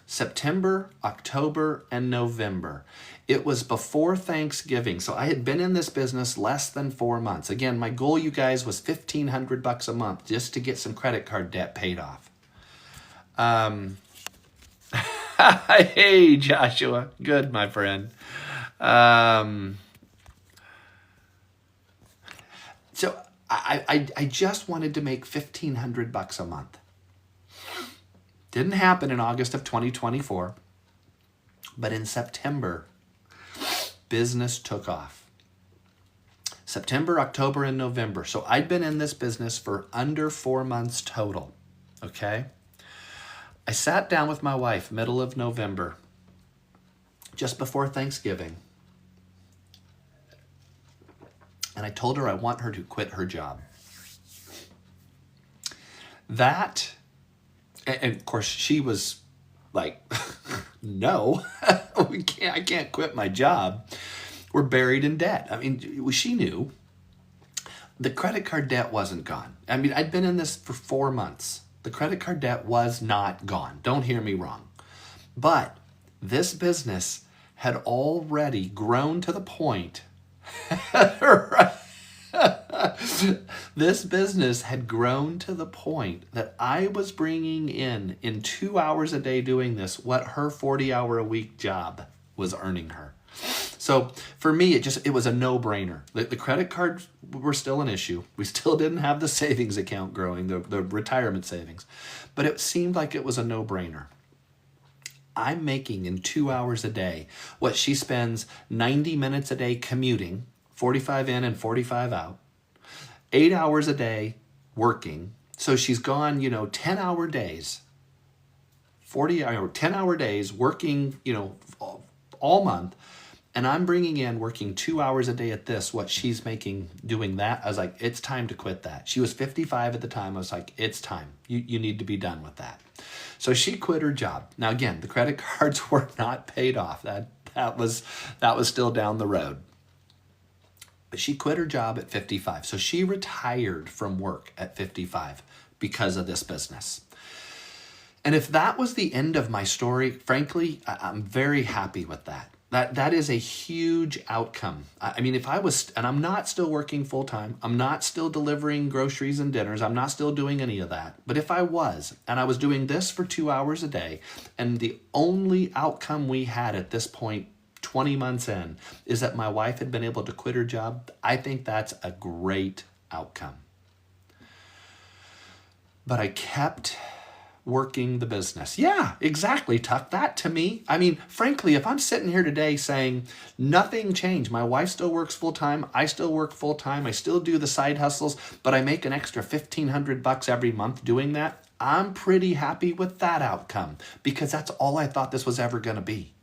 September, October, and November. It was before Thanksgiving. So I had been in this business less than 4 months. Again, my goal, you guys, was $1,500 a month just to get some credit card debt paid off. Hey, Joshua. Good, my friend. So I just wanted to make $1,500 a month. Didn't happen in August of 2024, but in September, business took off. September, October, and November. So I'd been in this business for under 4 months total, okay? I sat down with my wife middle of November, just before Thanksgiving, and I told her I want her to quit her job. That, and of course she was like, no, I can't quit my job. We're buried in debt. I mean, she knew the credit card debt wasn't gone. I mean, I'd been in this for 4 months. The credit card debt was not gone. Don't hear me wrong. But this business had already grown to the point this business had grown to the point that I was bringing in 2 hours a day doing this, what her 40-hour-a-week job was earning her. So for me, it was a no-brainer. The credit cards were still an issue. We still didn't have the savings account growing, the retirement savings. But it seemed like it was a no-brainer. I'm making in 2 hours a day what she spends 90 minutes a day commuting, 45 in and 45 out, 8 hours a day working. So she's gone, 10-hour days, 10-hour days working, all month. And I'm bringing in working 2 hours a day at this, what she's making doing that. I was like, it's time to quit that. She was 55 at the time. I was like, it's time. You need to be done with that. So she quit her job. Now, again, the credit cards were not paid off. That was still down the road. But she quit her job at 55. So she retired from work at 55 because of this business. And if that was the end of my story, frankly, I'm very happy with that. That is a huge outcome. I mean, if I was, and I'm not still working full time, I'm not still delivering groceries and dinners, I'm not still doing any of that. But if I was, and I was doing this for 2 hours a day, and the only outcome we had at this point, 20 months in, is that my wife had been able to quit her job, I think that's a great outcome. But I kept working the business. Yeah, exactly, Tuck. That to me, I mean, frankly, if I'm sitting here today saying nothing changed, my wife still works full time, I still work full time, I still do the side hustles, but I make an extra $1,500 every month doing that, I'm pretty happy with that outcome because that's all I thought this was ever going to be.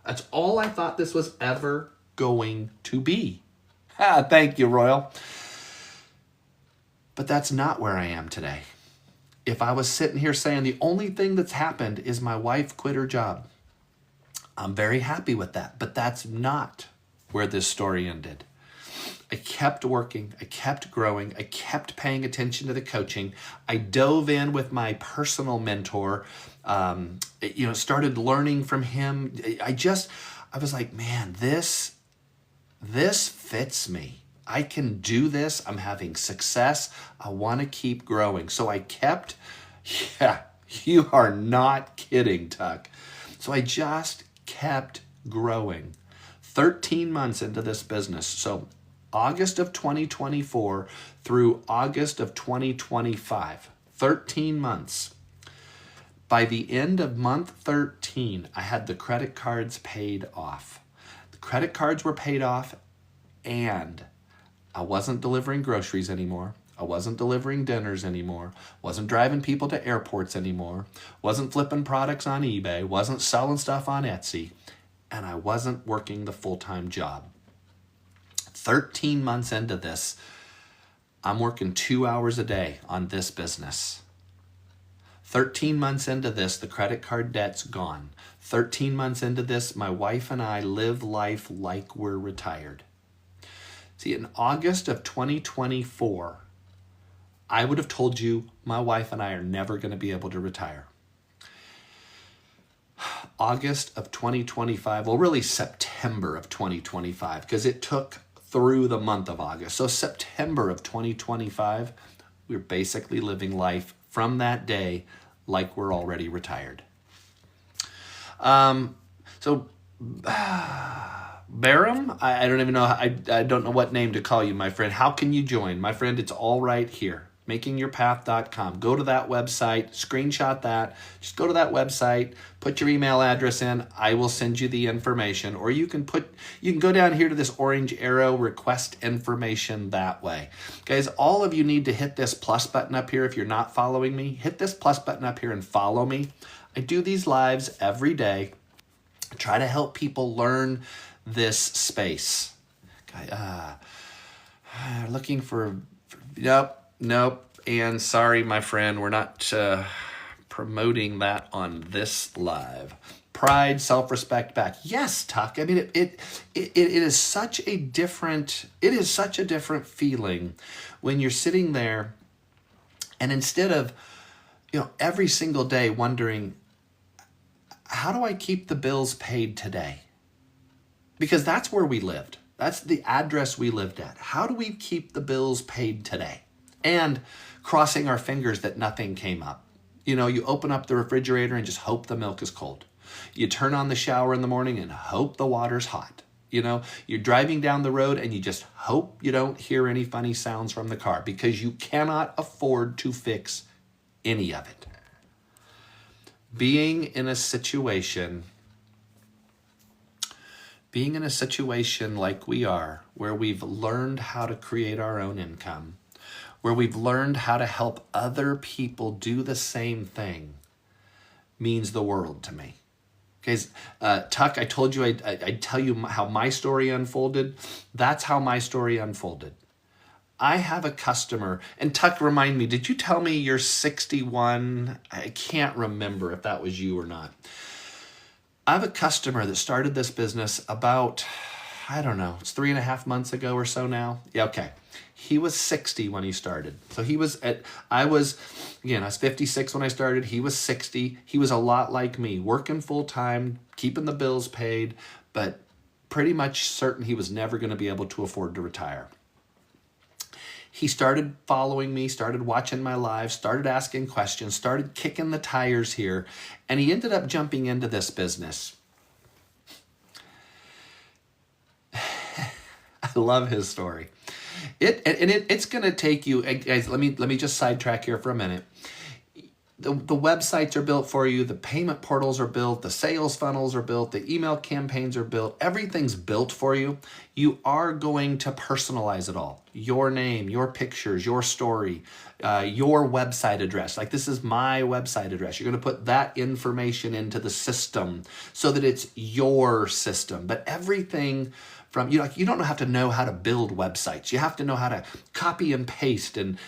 That's all I thought this was ever going to be. Thank you, Royal. But that's not where I am today. If I was sitting here saying the only thing that's happened is my wife quit her job, I'm very happy with that. But that's not where this story ended. I kept working. I kept growing. I kept paying attention to the coaching. I dove in with my personal mentor, started learning from him. I was like, man, this fits me. I can do this. I'm having success. I want to keep growing. So I kept, you are not kidding, Tuck. So I just kept growing. 13 months into this business. So August of 2024 through August of 2025, 13 months. By the end of month 13, I had the credit cards paid off. The credit cards were paid off and I wasn't delivering groceries anymore. I wasn't delivering dinners anymore. Wasn't driving people to airports anymore. Wasn't flipping products on eBay. Wasn't selling stuff on Etsy. And I wasn't working the full-time job. 13 months into this, I'm working 2 hours a day on this business. 13 months into this, the credit card debt's gone. 13 months into this, my wife and I live life like we're retired. See, in August of 2024, I would have told you my wife and I are never going to be able to retire. August of 2025, well, really September of 2025, because it took through the month of August. So September of 2025, we're basically living life from that day like we're already retired. So Barum, I don't even know, I don't know what name to call you, my friend. How can you join? My friend, it's all right here. makingyourpath.com. Go to that website, screenshot that, just go to that website, put your email address in, I will send you the information, or you can go down here to this orange arrow, request information that way. Guys, all of you need to hit this plus button up here if you're not following me. Hit this plus button up here and follow me. I do these lives every day. I try to help people learn this space. Looking for, Nope. And sorry, my friend, we're not promoting that on this live. Pride, self-respect back. Yes, Tuck. I mean, it is such a different feeling when you're sitting there and instead of, every single day wondering, how do I keep the bills paid today? Because that's where we lived. That's the address we lived at. How do we keep the bills paid today? And crossing our fingers that nothing came up. You open up the refrigerator and just hope the milk is cold. You turn on the shower in the morning and hope the water's hot. You're driving down the road and you just hope you don't hear any funny sounds from the car because you cannot afford to fix any of it. Being in a situation like we are, where we've learned how to create our own income, where we've learned how to help other people do the same thing, means the world to me. Okay, Tuck, I told you I'd tell you how my story unfolded. That's how my story unfolded. I have a customer, and Tuck, remind me, did you tell me you're 61? I can't remember if that was you or not. I have a customer that started this business about, I don't know, it's 3.5 months ago or so now. Yeah, okay. He was 60 when he started. So I was 56 when I started. He was 60. He was a lot like me, working full time, keeping the bills paid, but pretty much certain he was never going to be able to afford to retire. He started following me, started watching my lives, started asking questions, started kicking the tires here, and he ended up jumping into this business. I love his story. It's going to take you, guys, let me just sidetrack here for a minute. The websites are built for you. The payment portals are built. The sales funnels are built. The email campaigns are built. Everything's built for you. You are going to personalize it all. Your name, your pictures, your story, your website address. Like, this is my website address. You're going to put that information into the system so that it's your system. But everything from, you don't have to know how to build websites. You have to know how to copy and paste and,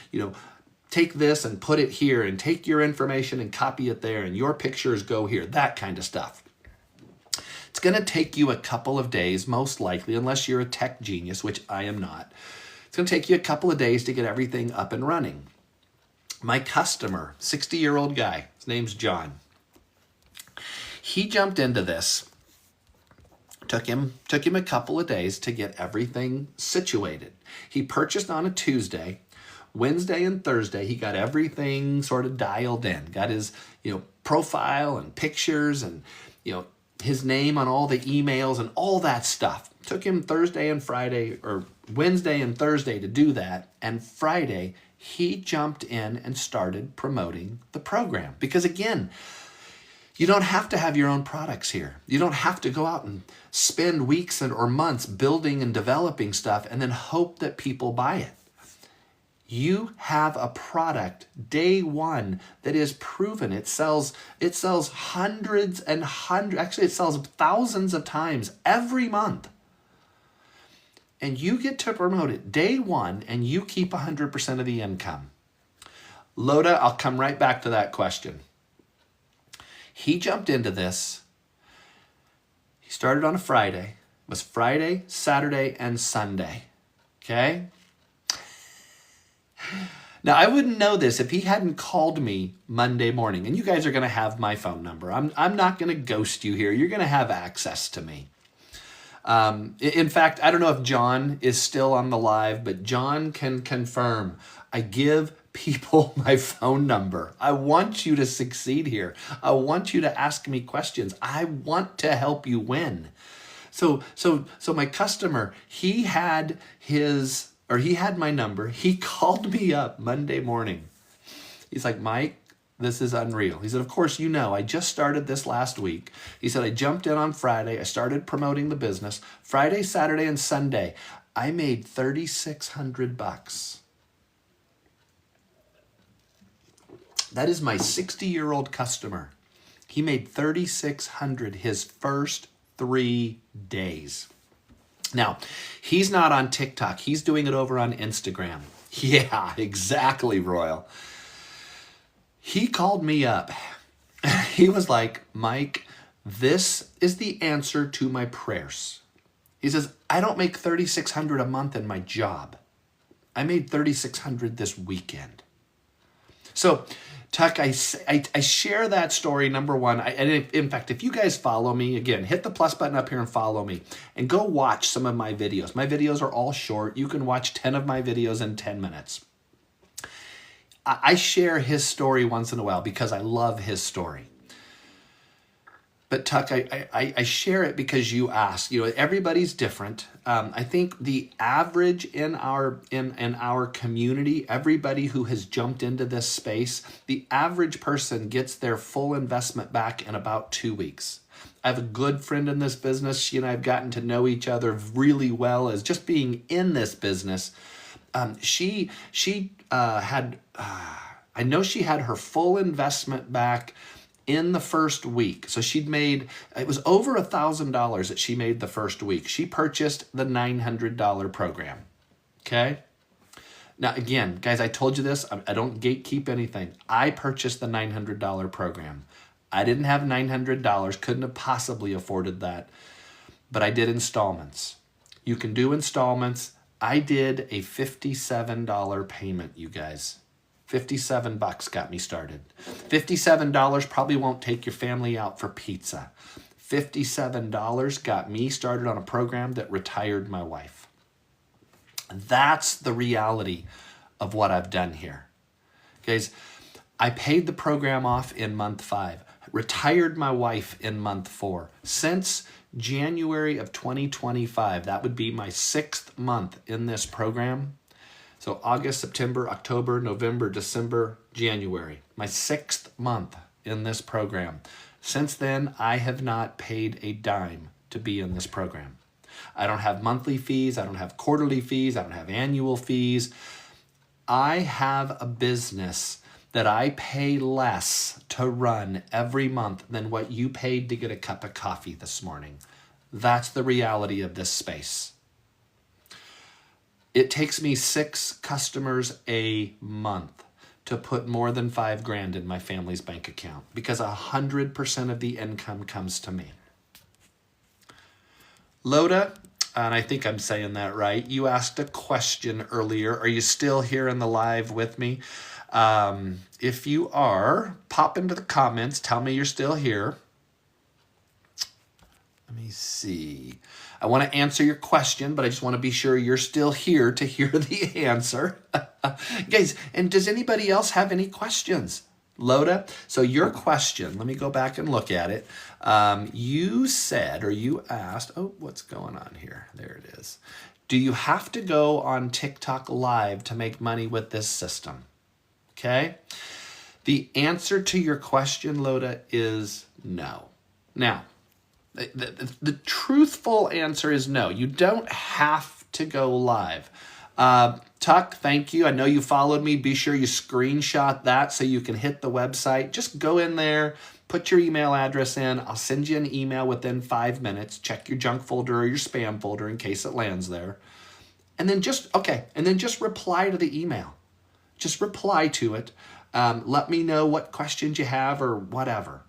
take this and put it here and take your information and copy it there and your pictures go here, that kind of stuff. It's going to take you a couple of days, most likely, unless you're a tech genius, which I am not. It's going to take you a couple of days to get everything up and running. My customer, 60-year-old guy, his name's John. He jumped into this. Took him a couple of days to get everything situated. He purchased on a Tuesday. Wednesday and Thursday, he got everything sort of dialed in. Got his, profile and pictures and, his name on all the emails and all that stuff. Took him Thursday and Friday, or Wednesday and Thursday to do that. And Friday, he jumped in and started promoting the program. Because again, you don't have to have your own products here. You don't have to go out and spend weeks or months building and developing stuff and then hope that people buy it. You have a product day one that is proven. It sells hundreds and hundreds, actually it sells thousands of times every month. And you get to promote it day one and you keep 100% of the income. Loda, I'll come right back to that question. He jumped into this. He started on a Friday. It was Friday, Saturday, and Sunday. Okay? Now, I wouldn't know this if he hadn't called me Monday morning. And you guys are going to have my phone number. I'm not going to ghost you here. You're going to have access to me. In fact, I don't know if John is still on the live, but John can confirm. I give people my phone number. I want you to succeed here. I want you to ask me questions. I want to help you win. So my customer, he had my number. He called me up Monday morning. He's like, Mike, this is unreal. He said, of course, you know, I just started this last week. He said, I jumped in on Friday. I started promoting the business. Friday, Saturday, and Sunday, I made $3,600. That is my 60-year-old customer. He made $3,600 his first 3 days. Now, he's not on TikTok. He's doing it over on Instagram. Yeah, exactly, Royal. He called me up. He was like, Mike, this is the answer to my prayers. He says, I don't make $3,600 a month in my job. I made $3,600 this weekend. So, Tuck, I share that story, number one. In fact, if you guys follow me, again, hit the plus button up here and follow me. And go watch some of my videos. My videos are all short. You can watch 10 of my videos in 10 minutes. I share his story once in a while because I love his story. But Tuck, I share it because you asked. You know, everybody's different. I think the average in our community, everybody who has jumped into this space, the average person gets their full investment back in about 2 weeks. I have a good friend in this business. She and I have gotten to know each other really well as just being in this business. She had, I know she had her full investment back in the first week. So it was over $1,000 that she made the first week. She purchased the $900 program. Okay. Now, again, guys, I told you this, I don't gatekeep anything. I purchased the $900 program. I didn't have $900, couldn't have possibly afforded that, but I did installments. You can do installments. I did a $57 payment, you guys. $57 got me started. $57 probably won't take your family out for pizza. $57 got me started on a program that retired my wife. That's the reality of what I've done here. Guys, I paid the program off in month 5, retired my wife in month 4. Since January of 2025, that would be my 6th month in this program. So August, September, October, November, December, January, my 6th month in this program. Since then, I have not paid a dime to be in this program. I don't have monthly fees. I don't have quarterly fees. I don't have annual fees. I have a business that I pay less to run every month than what you paid to get a cup of coffee this morning. That's the reality of this space. It takes me 6 customers a month to put more than $5,000 in my family's bank account because 100% of the income comes to me. Loda, and I think I'm saying that right, you asked a question earlier. Are you still here in the live with me? If you are, pop into the comments. Tell me you're still here. Let me see. I want to answer your question, but I just want to be sure you're still here to hear the answer. Guys, and does anybody else have any questions? Loda, so your question, let me go back and look at it. You said, or you asked, oh, what's going on here? There it is. Do you have to go on TikTok live to make money with this system? Okay. The answer to your question, Loda, is no. Now, the truthful answer is no. You don't have to go live. Tuck, thank you. I know you followed me. Be sure you screenshot that so you can hit the website. Just go in there, put your email address in. I'll send you an email within 5 minutes. Check your junk folder or your spam folder in case it lands there. And then just reply to the email. Just reply to it. Let me know what questions you have or whatever.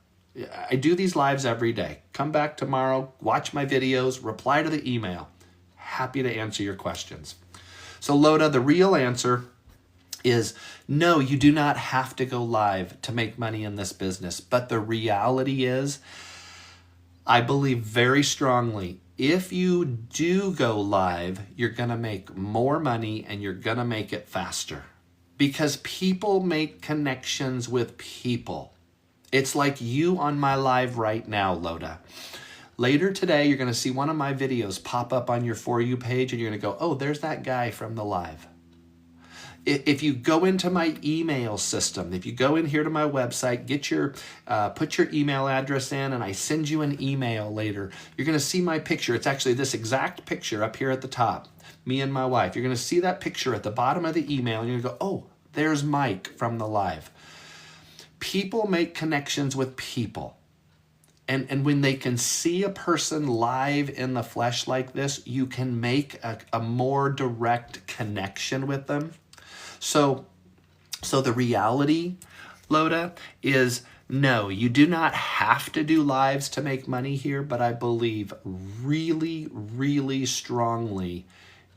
I do these lives every day. Come back tomorrow, watch my videos, reply to the email. Happy to answer your questions. So Loda, the real answer is no, you do not have to go live to make money in this business. But the reality is, I believe very strongly, if you do go live, you're going to make more money and you're going to make it faster. Because people make connections with people. It's like you on my live right now, Loda. Later today, you're going to see one of my videos pop up on your For You page and you're going to go, oh, there's that guy from the live. If you go into my email system, if you go in here to my website, put your email address in and I send you an email later, you're going to see my picture. It's actually this exact picture up here at the top, me and my wife. You're going to see that picture at the bottom of the email and you're going to go, oh, there's Mike from the live. People make connections with people. And when they can see a person live in the flesh like this, you can make a more direct connection with them. So the reality, Loda, is no, you do not have to do lives to make money here, but I believe really, really strongly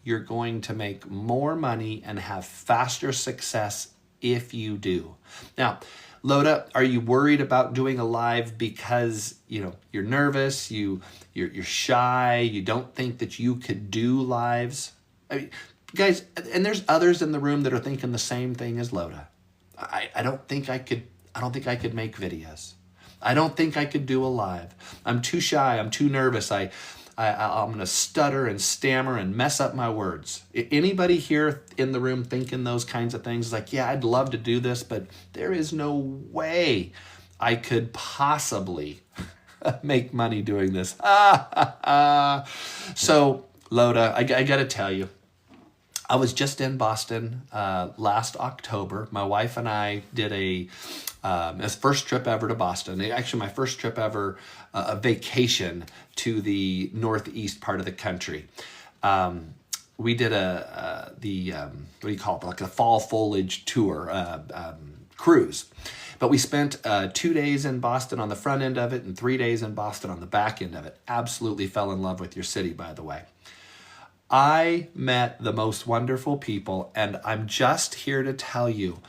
you're going to make more money and have faster success if you do. Now, Loda, are you worried about doing a live because you're nervous, you're shy, you don't think that you could do lives? I mean, guys, and there's others in the room that are thinking the same thing as Loda. I don't think I could make videos. I don't think I could do a live. I'm too shy, I'm too nervous. I'm going to stutter and stammer and mess up my words. Anybody here in the room thinking those kinds of things? Like, yeah, I'd love to do this, but there is no way I could possibly make money doing this. So, Loda, I got to tell you, I was just in Boston last October. My wife and I did a first trip ever to Boston. Actually, my first trip ever, a vacation to the northeast part of the country. We did what do you call it? Like a fall foliage tour cruise. But we spent 2 days in Boston on the front end of it and 3 days in Boston on the back end of it. Absolutely fell in love with your city, by the way. I met the most wonderful people, and I'm just here to tell you,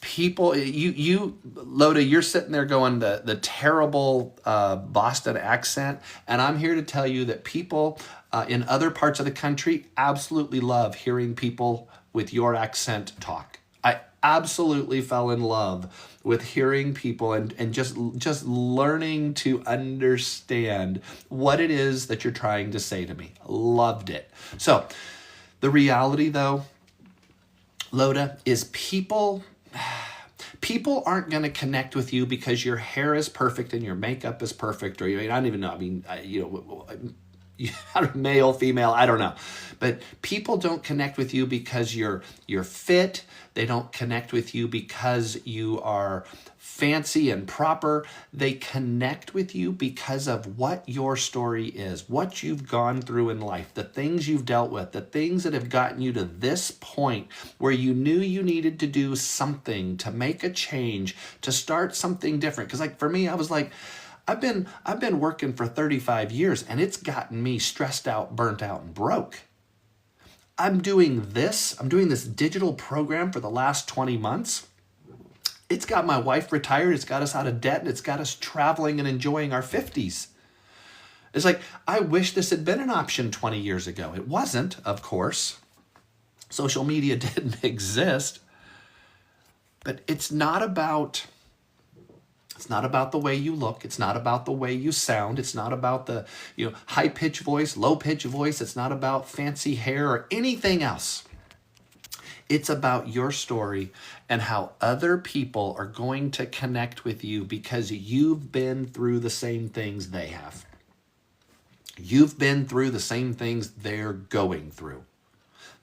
people, Loda, you're sitting there going the terrible Boston accent, and I'm here to tell you that people in other parts of the country absolutely love hearing people with your accent talk. I absolutely fell in love with hearing people and just learning to understand what it is that you're trying to say to me. Loved it. So the reality, though, Loda, is people aren't going to connect with you because your hair is perfect and your makeup is perfect, or I don't even know. Male, female, I don't know. But people don't connect with you because you're fit. They don't connect with you because you are fancy and proper. They connect with you because of what your story is, what you've gone through in life, the things you've dealt with, the things that have gotten you to this point where you knew you needed to do something, to make a change, to start something different. Because like for me, I was like, I've been working for 35 years and it's gotten me stressed out, burnt out, and broke. I'm doing this digital program for the last 20 months. It's got my wife retired, it's got us out of debt, and it's got us traveling and enjoying our 50s. It's like, I wish this had been an option 20 years ago. It wasn't, of course. Social media didn't exist. But it's not about the way you look. It's not about the way you sound. It's not about the high-pitched voice, low-pitched voice. It's not about fancy hair or anything else. It's about your story and how other people are going to connect with you because you've been through the same things they have. You've been through the same things they're going through.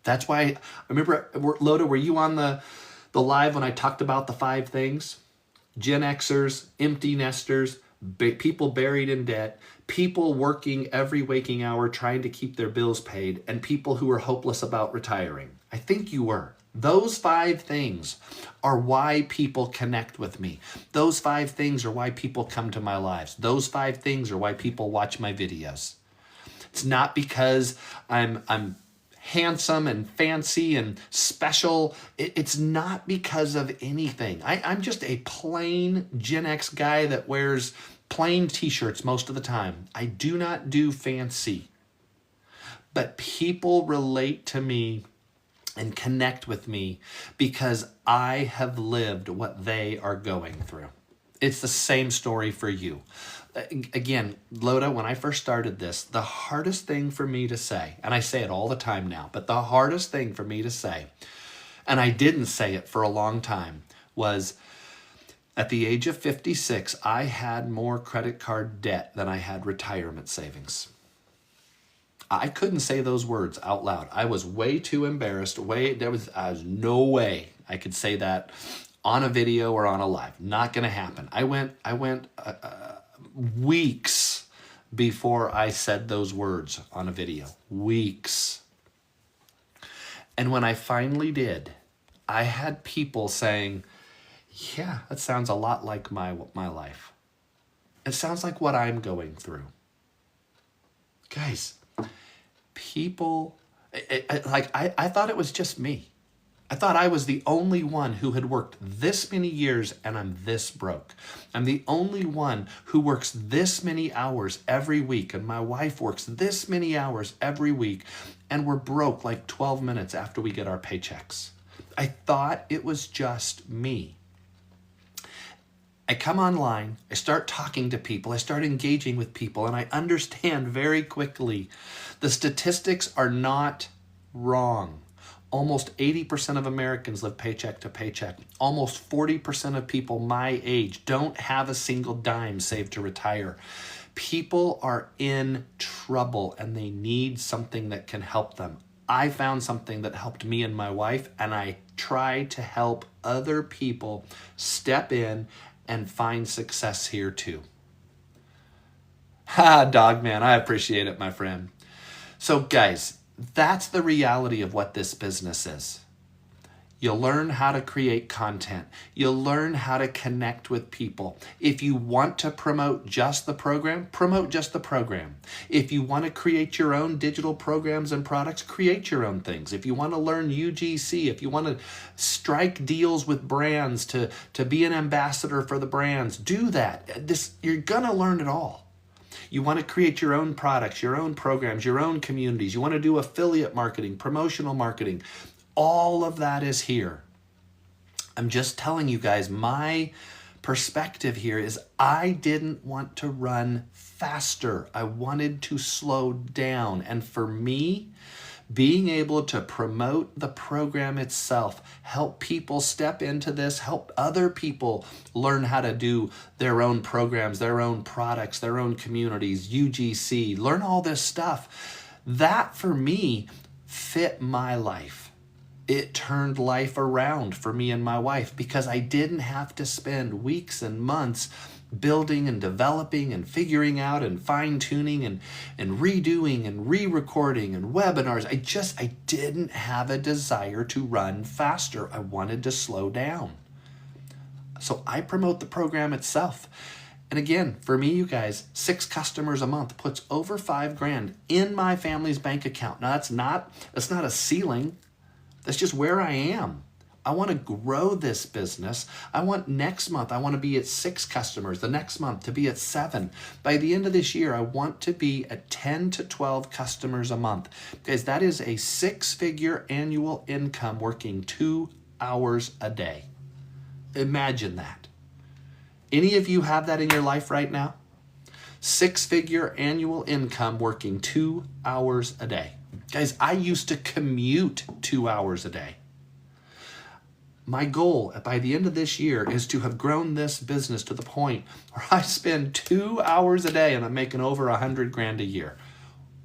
That's why I remember, Loda, were you on the live when I talked about the 5 things? Gen Xers, empty nesters, people buried in debt, people working every waking hour trying to keep their bills paid, and people who are hopeless about retiring. I think you were. Those 5 things are why people connect with me. Those 5 things are why people come to my lives. Those 5 things are why people watch my videos. It's not because I'm handsome and fancy and special. It's not because of anything. I'm just a plain Gen X guy that wears plain t-shirts most of the time. I do not do fancy. But people relate to me and connect with me because I have lived what they are going through. It's the same story for you. Again, Loda, when I first started this, the hardest thing for me to say, and I say it all the time now, but the hardest thing for me to say, and I didn't say it for a long time, was at the age of 56, I had more credit card debt than I had retirement savings. I couldn't say those words out loud. I was way too embarrassed. There was no way I could say that on a video or on a live. Not going to happen. I went weeks before I said those words on a video. Weeks. And when I finally did, I had people saying, yeah, that sounds a lot like my life. It sounds like what I'm going through. Guys, people, I thought it was just me. I thought I was the only one who had worked this many years and I'm this broke. I'm the only one who works this many hours every week, and my wife works this many hours every week, and we're broke like 12 minutes after we get our paychecks. I thought it was just me. I come online, I start talking to people, I start engaging with people, and I understand very quickly the statistics are not wrong. Almost 80% of Americans live paycheck to paycheck. Almost 40% of people my age don't have a single dime saved to retire. People are in trouble and they need something that can help them. I found something that helped me and my wife, and I try to help other people step in and find success here too. Ha, dog man, I appreciate it, my friend. So guys, that's the reality of what this business is. You'll learn how to create content. You'll learn how to connect with people. If you want to promote just the program, promote just the program. If you want to create your own digital programs and products, create your own things. If you want to learn UGC, if you want to strike deals with brands to be an ambassador for the brands, do that. You're going to learn it all. You want to create your own products, your own programs, your own communities. You want to do affiliate marketing, promotional marketing. All of that is here. I'm just telling you guys, my perspective here is I didn't want to run faster. I wanted to slow down. And for me, being able to promote the program itself, help people step into this, help other people learn how to do their own programs, their own products, their own communities, UGC, learn all this stuff. That for me fit my life. It turned life around for me and my wife because I didn't have to spend weeks and months building and developing and figuring out and fine-tuning and redoing and re-recording and webinars. I didn't have a desire to run faster. I wanted to slow down. So I promote the program itself. And again, for me, you guys, 6 customers a month puts over $5,000 in my family's bank account. Now that's not a ceiling. That's just where I am. I want to grow this business. I want next month, I want to be at 6 customers. The next month to be at 7. By the end of this year, I want to be at 10 to 12 customers a month. Guys, that is a 6-figure annual income working 2 hours a day. Imagine that. Any of you have that in your life right now? 6-figure annual income working 2 hours a day. Guys, I used to commute 2 hours a day. My goal by the end of this year is to have grown this business to the point where I spend 2 hours a day and I'm making over $100,000 a year.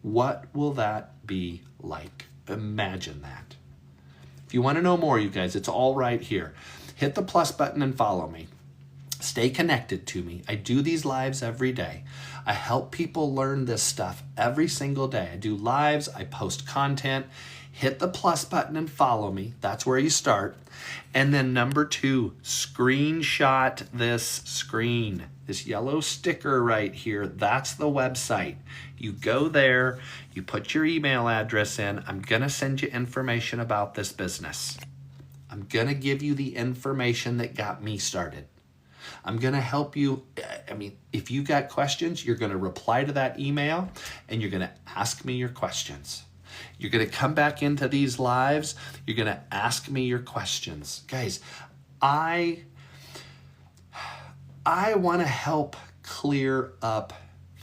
What will that be like? Imagine that. If you want to know more, you guys, it's all right here. Hit the plus button and follow me. Stay connected to me. I do these lives every day. I help people learn this stuff every single day. I do lives, I post content. Hit the plus button and follow me. That's where you start. And then number 2, screenshot this screen. This yellow sticker right here, that's the website. You go there, you put your email address in. I'm gonna send you information about this business. I'm gonna give you the information that got me started. I'm gonna help you. If you got questions, you're gonna reply to that email and you're gonna ask me your questions. You're gonna come back into these lives, you're gonna ask me your questions. Guys, I wanna help clear up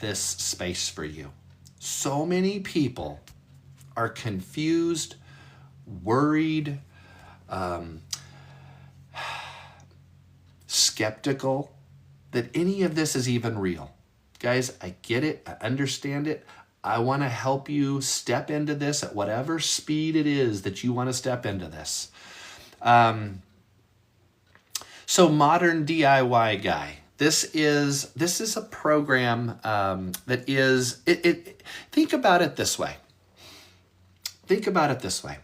this space for you. So many people are confused, worried, skeptical that any of this is even real. Guys, I get it, I understand it. I want to help you step into this at whatever speed it is that you want to step into this. So Modern DIY Guy. This is a program that is, think about it this way. Think about it this way.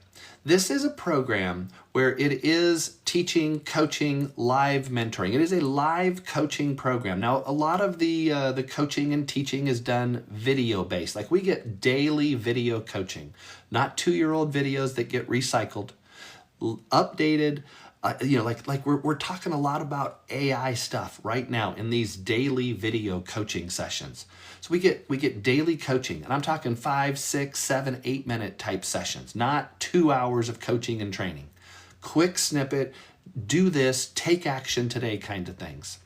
This is a program where it is teaching, coaching, live mentoring. It is a live coaching program. Now, a lot of the coaching and teaching is done video-based. Like we get daily video coaching, not 2-year-old videos that get recycled, updated. Like we're talking a lot about AI stuff right now in these daily video coaching sessions. So we get daily coaching, and I'm talking 5, 6, 7, 8-minute type sessions, not 2 hours of coaching and training. Quick snippet, do this, take action today kind of things.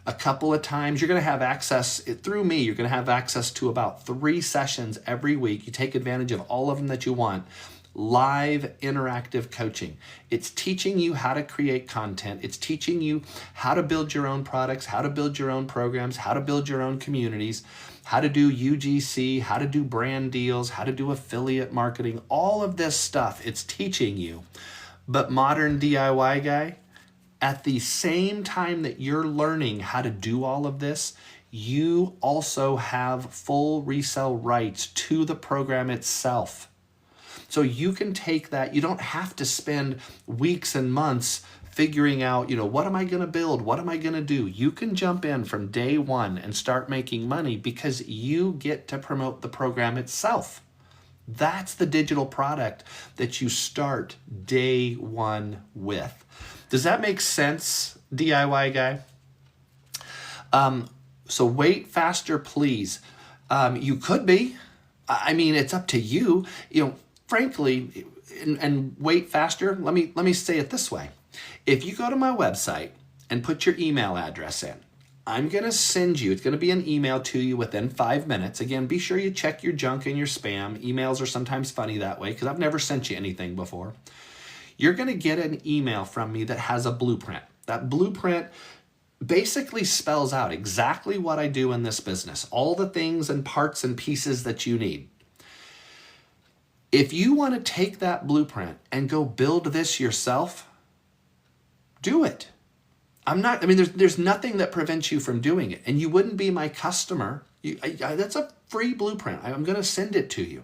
A couple of times you're going to have access through me. You're going to have access to about 3 sessions every week. You take advantage of all of them that you want. Live interactive coaching. It's teaching you how to create content. It's teaching you how to build your own products, how to build your own programs, how to build your own communities, how to do UGC, how to do brand deals, how to do affiliate marketing, all of this stuff it's teaching you. But Modern DIY Guy, at the same time that you're learning how to do all of this, you also have full resale rights to the program itself. So you can take that. You don't have to spend weeks and months figuring out, what am I going to build? What am I going to do? You can jump in from day one and start making money because you get to promote the program itself. That's the digital product that you start day one with. Does that make sense, DIY Guy? So wait faster, please. You could be. It's up to you. Frankly, and wait faster, let me say it this way. If you go to my website and put your email address in, I'm going to send you, it's going to be an email to you within 5 minutes. Again, be sure you check your junk and your spam. Emails are sometimes funny that way because I've never sent you anything before. You're going to get an email from me that has a blueprint. That blueprint basically spells out exactly what I do in this business, all the things and parts and pieces that you need. If you want to take that blueprint and go build this yourself, do it. There's nothing that prevents you from doing it, and you wouldn't be my customer. That's a free blueprint. I'm going to send it to you.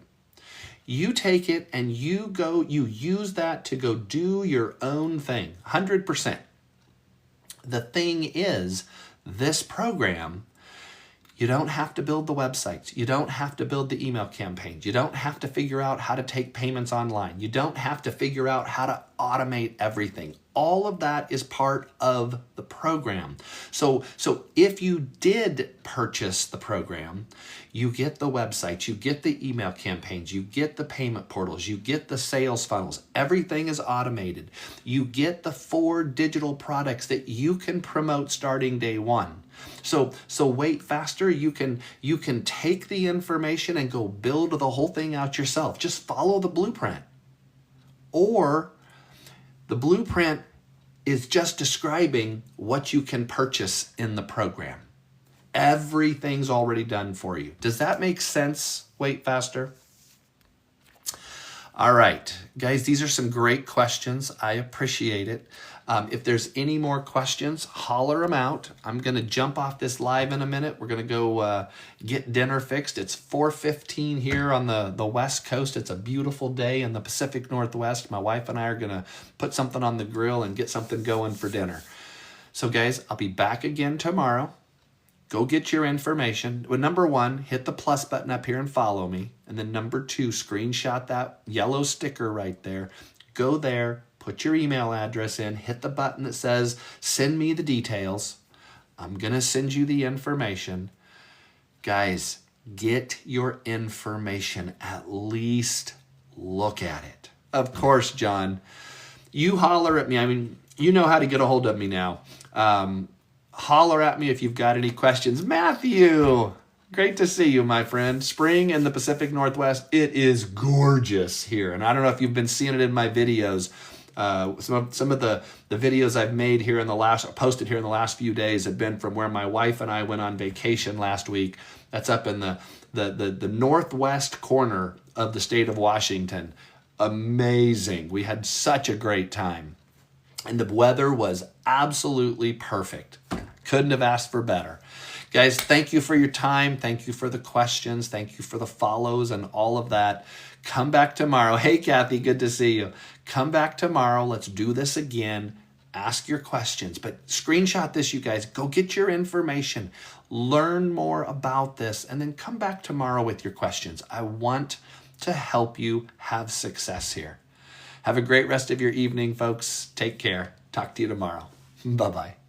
You take it and you use that to go do your own thing, 100%. The thing is, this program, you don't have to build the websites. You don't have to build the email campaigns. You don't have to figure out how to take payments online. You don't have to figure out how to automate everything. All of that is part of the program. So if you did purchase the program, you get the websites, you get the email campaigns, you get the payment portals, you get the sales funnels. Everything is automated. You get the 4 digital products that you can promote starting day one. So wait faster. You can take the information and go build the whole thing out yourself. Just follow the blueprint. Or the blueprint is just describing what you can purchase in the program. Everything's already done for you. Does that make sense? Wait faster. All right, guys, these are some great questions. I appreciate it. If there's any more questions, holler them out. I'm going to jump off this live in a minute. We're going to go get dinner fixed. It's 4:15 here on the West Coast. It's a beautiful day in the Pacific Northwest. My wife and I are going to put something on the grill and get something going for dinner. So, guys, I'll be back again tomorrow. Go get your information. Well, number one, hit the plus button up here and follow me. And then number two, screenshot that yellow sticker right there. Go there, put your email address in, hit the button that says, send me the details. I'm going to send you the information. Guys, get your information. At least look at it. Of course, John, you holler at me. I mean, you know how to get a hold of me now. Holler at me if you've got any questions. Matthew, great to see you, my friend. Spring in the Pacific Northwest. It is gorgeous here. And I don't know if you've been seeing it in my videos. Some of the videos I've made here posted here in the last few days have been from where my wife and I went on vacation last week. That's up in the northwest corner of the state of Washington. Amazing. We had such a great time. And the weather was absolutely perfect. Couldn't have asked for better. Guys, thank you for your time. Thank you for the questions. Thank you for the follows and all of that. Come back tomorrow. Hey, Kathy, good to see you. Come back tomorrow. Let's do this again. Ask your questions, but screenshot this, you guys. Go get your information. Learn more about this, and then come back tomorrow with your questions. I want to help you have success here. Have a great rest of your evening, folks. Take care. Talk to you tomorrow. Bye-bye.